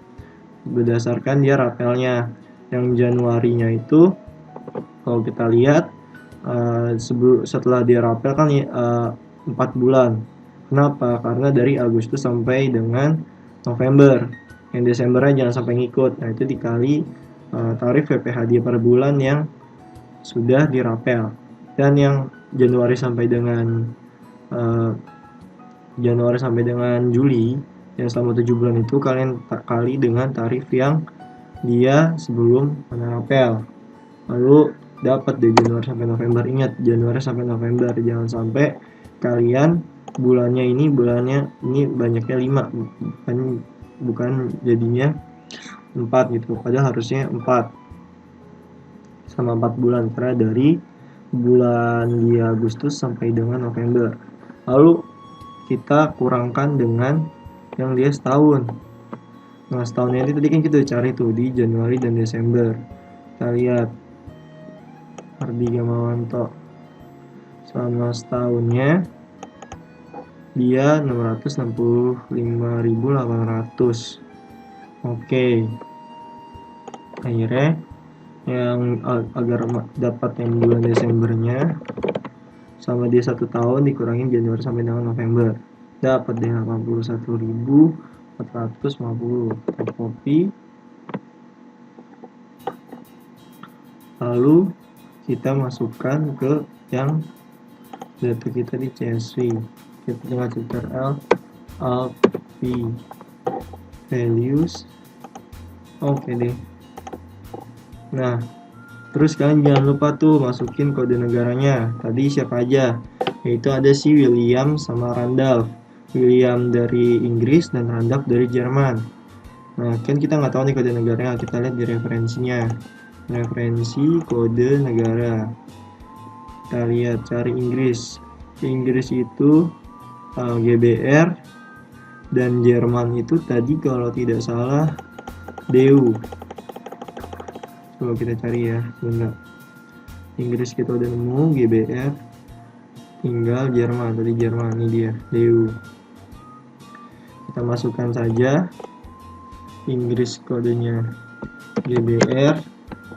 berdasarkan dia rapelnya. Yang Januarinya itu kalau kita lihat setelah dia rapel kan 4 bulan. Kenapa? Karena dari Agustus sampai dengan November. Yang Desembernya jangan sampai ngikut. Nah itu dikali tarif PPh dia per bulan yang sudah dirapel. Dan yang Januari sampai dengan Juli yang selama 7 bulan itu kalian kali dengan tarif yang dia sebelum rapel. Lalu dapat dari Januari sampai November. Ingat, Januari sampai November, jangan sampai kalian bulannya ini banyaknya 5, bukan jadinya 4 gitu, padahal harusnya 4 sama 4 bulan, karena dari bulan di Agustus sampai dengan November. Lalu kita kurangkan dengan yang dia setahun. Nah setahunnya itu tadi kan kita cari tuh di Januari dan Desember. Kita lihat Ardi Gamawanto selama setahunnya dia 665.800. Oke, akhirnya yang agar dapat yang bulan Desembernya sama dia 1 tahun dikurangin Januari sampai dengan November, dapat deh 81.450. Kita copy, lalu kita masukkan ke yang data kita di CSV. Kita tinggal Ctrl Alt V values. Oke deh. Nah, terus kalian jangan lupa tuh masukin kode negaranya. Tadi siapa aja? Yaitu ada si William sama Randolph. William dari Inggris dan Randolph dari Jerman. Nah, kan kita nggak tahu nih kode negaranya. Kita lihat di referensinya. Referensi kode negara. Kita lihat cari Inggris. Inggris itu GBR dan Jerman itu tadi kalau tidak salah DEU. Coba kita cari ya, sebentar. Inggris kita udah nemu, GBR, tinggal Jerman. Tadi Jerman, ini dia, DEU. Kita masukkan saja Inggris kodenya GBR,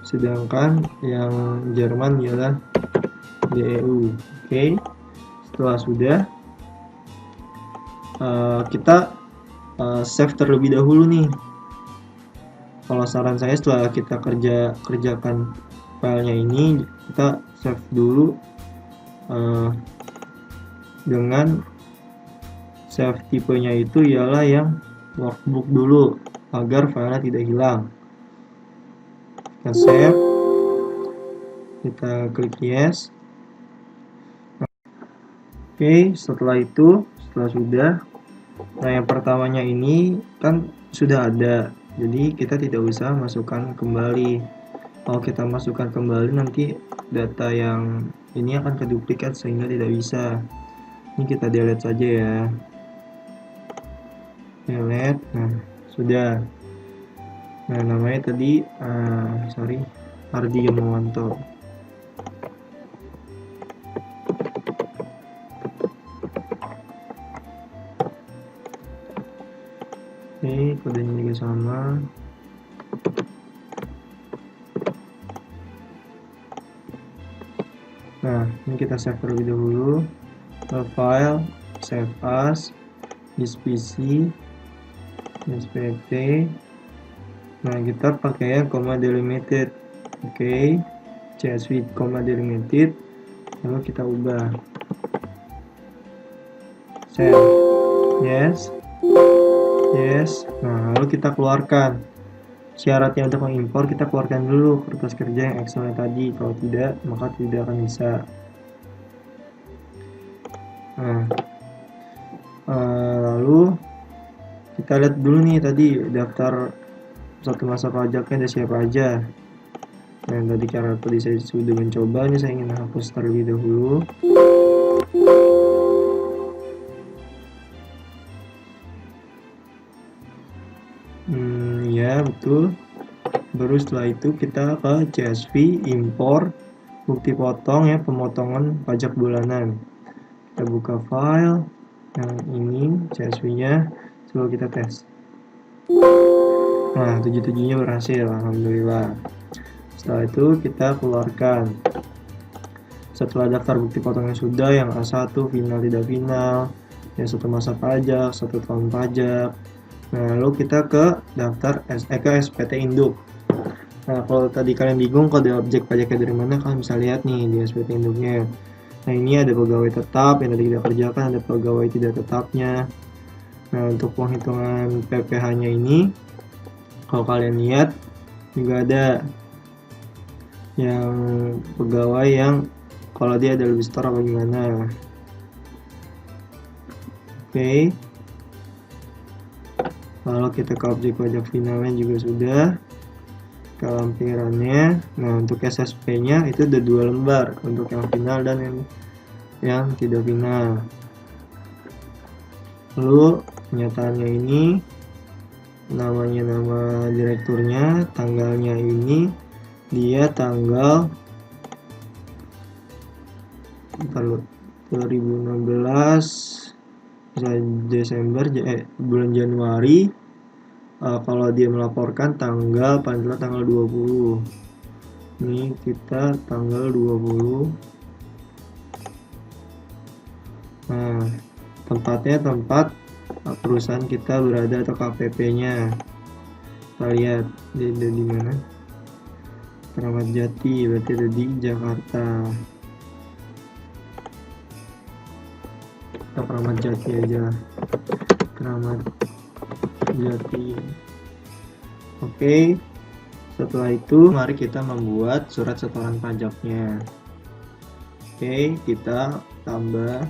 sedangkan yang Jerman ialah DEU. Oke. Setelah sudah, kita save terlebih dahulu nih. Kalau saran saya setelah kita kerjakan filenya ini, kita save dulu dengan save tipenya itu ialah yang workbook dulu agar filenya tidak hilang. Kita save, kita klik yes. Oke, setelah sudah, nah yang pertamanya ini kan sudah ada, jadi kita tidak usah masukkan kembali. Kalau kita masukkan kembali nanti data yang ini akan keduplikat sehingga tidak bisa. Ini kita delete saja ya. Delete. Nah, sudah. Nah, namanya tadi Ardi Gamawanto. Oke, kodenya juga sama. Nah, ini kita save terlebih dahulu. File, save as, this PC, this pt. Nah, kita pakai yang comma delimited. Oke, CSV comma delimited. Lalu kita ubah. Save. Yes. Yes. Nah, lalu kita keluarkan. Syaratnya untuk mengimpor kita keluarkan dulu kertas kerja yang Excel tadi. Kalau tidak, maka tidak akan bisa. Nah, lalu kita lihat dulu nih tadi daftar satu masa pajaknya ada siapa aja. Nah, tadi karena tadi saya sudah mencoba, ini saya ingin hapus terlebih dahulu. itu kita ke CSV impor bukti potong ya, pemotongan pajak bulanan. Kita buka file yang ini CSV-nya, coba kita tes. Nah, 77-nya berhasil, alhamdulillah. Setelah itu kita keluarkan. Setelah daftar bukti potongnya sudah, yang A1 final tidak final, yang 1 masa pajak, 1 tahun pajak. Nah, lalu kita ke daftar ke SPT induk. Nah, kalau tadi kalian bingung kode objek pajaknya dari mana, kalian bisa lihat nih di SPT induknya. Nah, ini ada pegawai tetap yang tadi kita kerjakan, ada pegawai tidak tetapnya. Nah, untuk penghitungan PPh-nya ini, kalau kalian lihat juga ada yang pegawai yang kalau dia ada lebih setor apa gimana. Oke. Lalu kita ke objek pajak finalnya juga sudah, ke lampirannya. Nah, untuk SSP-nya itu ada 2 lembar, untuk yang final dan yang tidak final. Lalu penyataannya ini namanya nama direkturnya, tanggalnya ini dia tanggal 2016 Desember bulan Januari. Kalau dia melaporkan tanggal paling telat tanggal 20. Ini kita tanggal 20. Nah, tempatnya tempat perusahaan kita berada atau KPP-nya. Kita lihat dia ada di mana. Keramat Jati, berarti ada di Jakarta. Kita Keramat Jati aja. Keramat Jati. Oke. Setelah itu mari kita membuat surat setoran pajaknya. Oke, kita tambah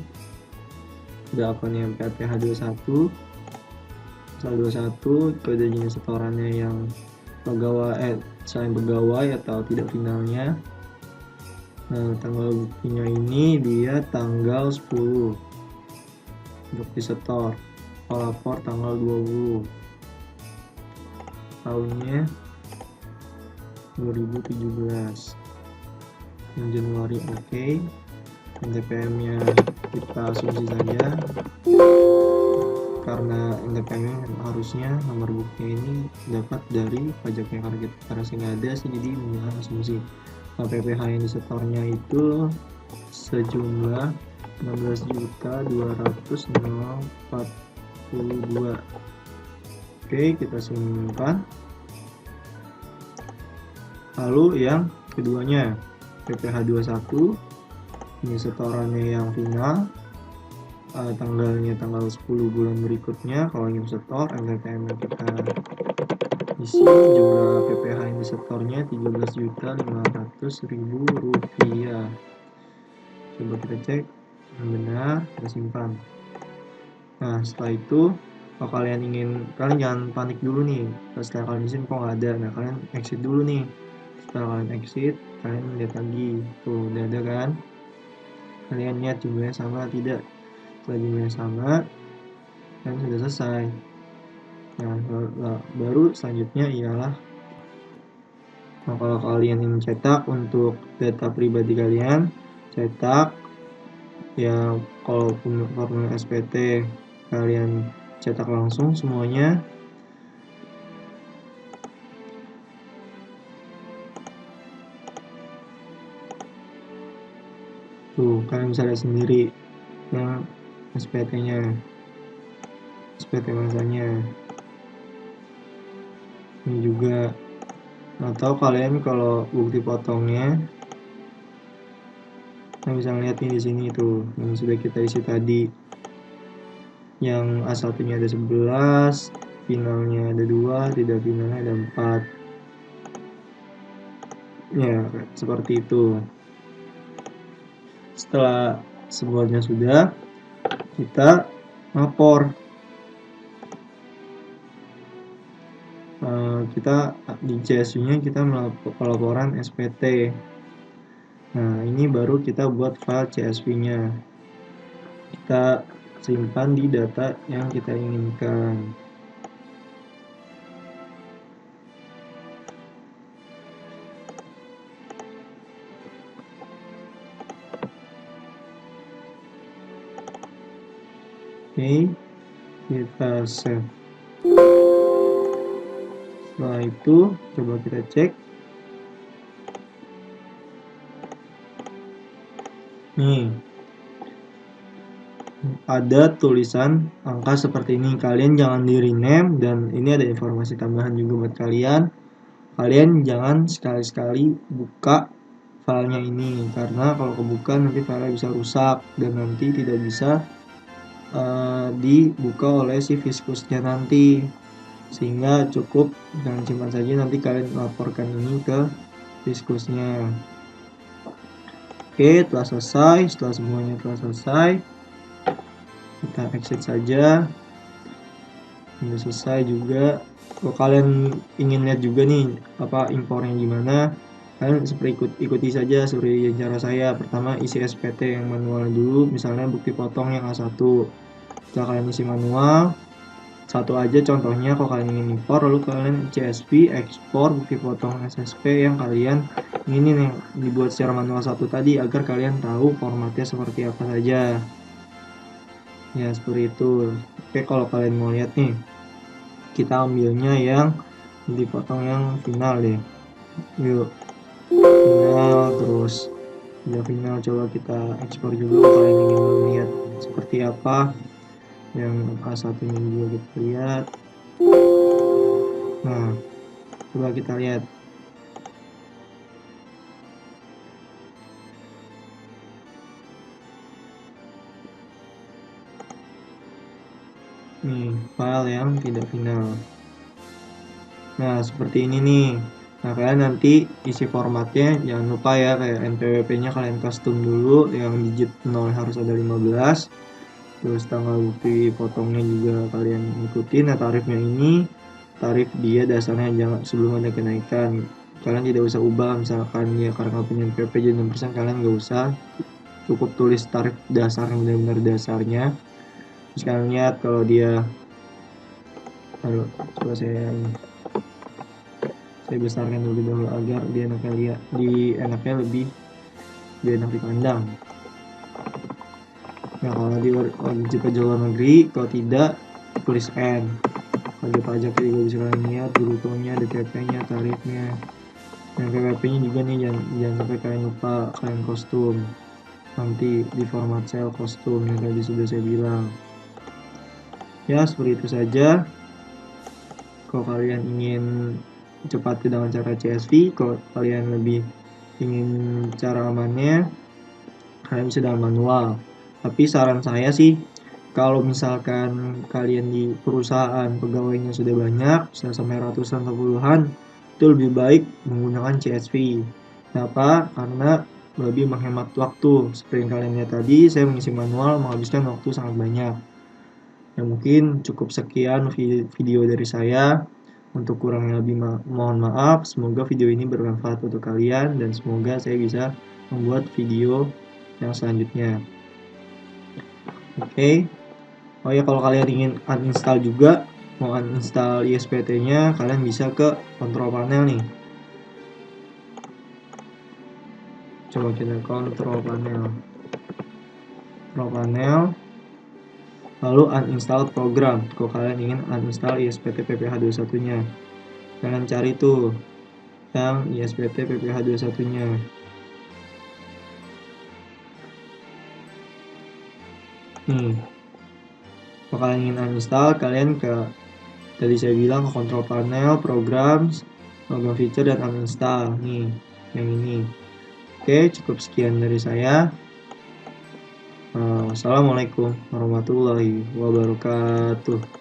akun yang PPh 21 pasal 21, kode jenis setorannya yang pegawai selain pegawai atau tidak finalnya. Nah, tanggal buktinya ini dia tanggal 10 untuk disetor, pelapor tanggal 20, tahunnya 2017, yang Januari. Oke. NTPM-nya kita asumsi saja, karena NTPM-nya harusnya nomor buktinya ini dapat dari pajaknya, karena nggak ada sih, jadi menggunakan asumsi. PPh yang disetornya itu sejumlah 16.200.042. Oke, kita simpan. Lalu yang keduanya PPh 21, ini setorannya yang final, tanggalnya tanggal 10 bulan berikutnya. Kalau ingin setor, NTPM kita isi, jumlah PPh yang disetornya 13.500.000 rupiah. Coba kita cek benar, kita simpan. Nah, setelah itu kalau kalian jangan panik dulu nih. Setelah kalian isi kok nggak ada, nah kalian exit dulu nih. Setelah kalian exit, kalian lihat lagi, tuh udah ada kan? Kalian lihat jumlahnya sama tidak? Setelah jumlahnya sama, kalian sudah selesai. Nah, baru selanjutnya ialah, kalau kalian ingin cetak untuk data pribadi kalian, cetak ya. Kalau formulir SPT kalian cetak langsung semuanya. Tuh, kalian bisa lihat sendiri yang SPT-nya, SPT masanya. Ini juga. Atau kalian kalau bukti potongnya, kalian bisa lihat nih di sini tuh, yang sudah kita isi tadi. Yang A1-nya ada 11, finalnya ada 2, tidak finalnya ada 4. Ya, seperti itu. Setelah semuanya sudah, kita lapor. Kita di CSV-nya kita melakukan pelaporan SPT. Nah, ini baru kita buat file CSV-nya. Kita simpan di data yang kita inginkan. Oke, kita save. Setelah itu coba kita cek. Nih, ada tulisan angka seperti ini. Kalian jangan di rename, dan ini ada informasi tambahan juga buat kalian. Kalian jangan sekali-sekali buka filenya ini, karena kalau kebuka nanti filenya bisa rusak dan nanti tidak bisa dibuka oleh si Fiskusnya nanti. Sehingga cukup jangan simpan saja, nanti kalian laporkan ini ke Fiskusnya. Oke, telah selesai. Setelah semuanya telah selesai, kita exit saja. Sudah selesai juga. Kalau kalian ingin lihat juga nih apa impornya gimana, kalian seperti ikuti saja seperti cara saya. Pertama isi SPT yang manual dulu, misalnya bukti potong yang A1. Setelah kalian isi manual satu aja contohnya, kalau kalian ingin impor, lalu kalian CSV ekspor bukti potong SSP yang kalian ingin yang dibuat secara manual satu tadi, agar kalian tahu formatnya seperti apa saja. Ya seperti itu. Oke, kalau kalian mau lihat nih, kita ambilnya yang dipotong yang final deh. Yuk, final, terus udah final, coba kita ekspor juga kalau kalian ingin lihat seperti apa. Yang A1 ini juga kita lihat. Nah, coba kita lihat. Nih, file yang tidak final. Nah, seperti ini nih. Nah, kalian nanti isi formatnya jangan lupa ya, kayak NPWP-nya kalian custom dulu, yang digit 0 harus ada 15. Terus tanggal bukti potongnya juga kalian ikutin. Nah, tarifnya ini tarif dia dasarnya, jangan sebelum ada kenaikan. Kalian tidak usah ubah, misalkan ya karena punya NPWP jadi 6%, kalian nggak usah. Cukup tulis tarif dasar yang benar-benar dasarnya. Terus kalian lihat kalau dia, aduh, coba saya besarkan dulu agar dia enaknya lihat, enaknya lebih enak dipandang. Nah, kalau di wajib pajak luar negeri, kalau tidak tulis N. Wajib pajak juga bisa kalian lihat brutonya, DPP-nya, tarifnya. Yang PPP-nya juga nih, jangan sampai kalian lupa, kalian kostum. Nanti di format sel kostum yang tadi sudah saya bilang. Ya, seperti itu saja. Kalau kalian ingin cepat dengan cara CSV, kalau kalian lebih ingin cara amannya, kalian bisa dengan manual. Tapi saran saya sih, kalau misalkan kalian di perusahaan pegawainya sudah banyak, sudah sampai ratusan atau puluhan, itu lebih baik menggunakan CSV. Kenapa? Karena lebih menghemat waktu. Seperti yang kalian lihat tadi, saya mengisi manual menghabiskan waktu sangat banyak. Ya mungkin cukup sekian video dari saya. Untuk kurangnya lebih mohon maaf. Semoga video ini bermanfaat untuk kalian, dan semoga saya bisa membuat video yang selanjutnya. Oke. Oh ya, kalau kalian ingin uninstall juga, mau uninstall ISPT-nya, kalian bisa ke kontrol panel nih. Coba kita kontrol panel, lalu uninstall program. Kalau kalian ingin uninstall ISPT PPH 21-nya, kalian cari tuh yang ISPT PPH 21-nya. Nih, kalau kalian ingin uninstall, kalian ke, tadi saya bilang, ke kontrol panel, programs, program feature, dan uninstall. Nih, yang ini. Oke, cukup sekian dari saya. Wassalamualaikum warahmatullahi wabarakatuh.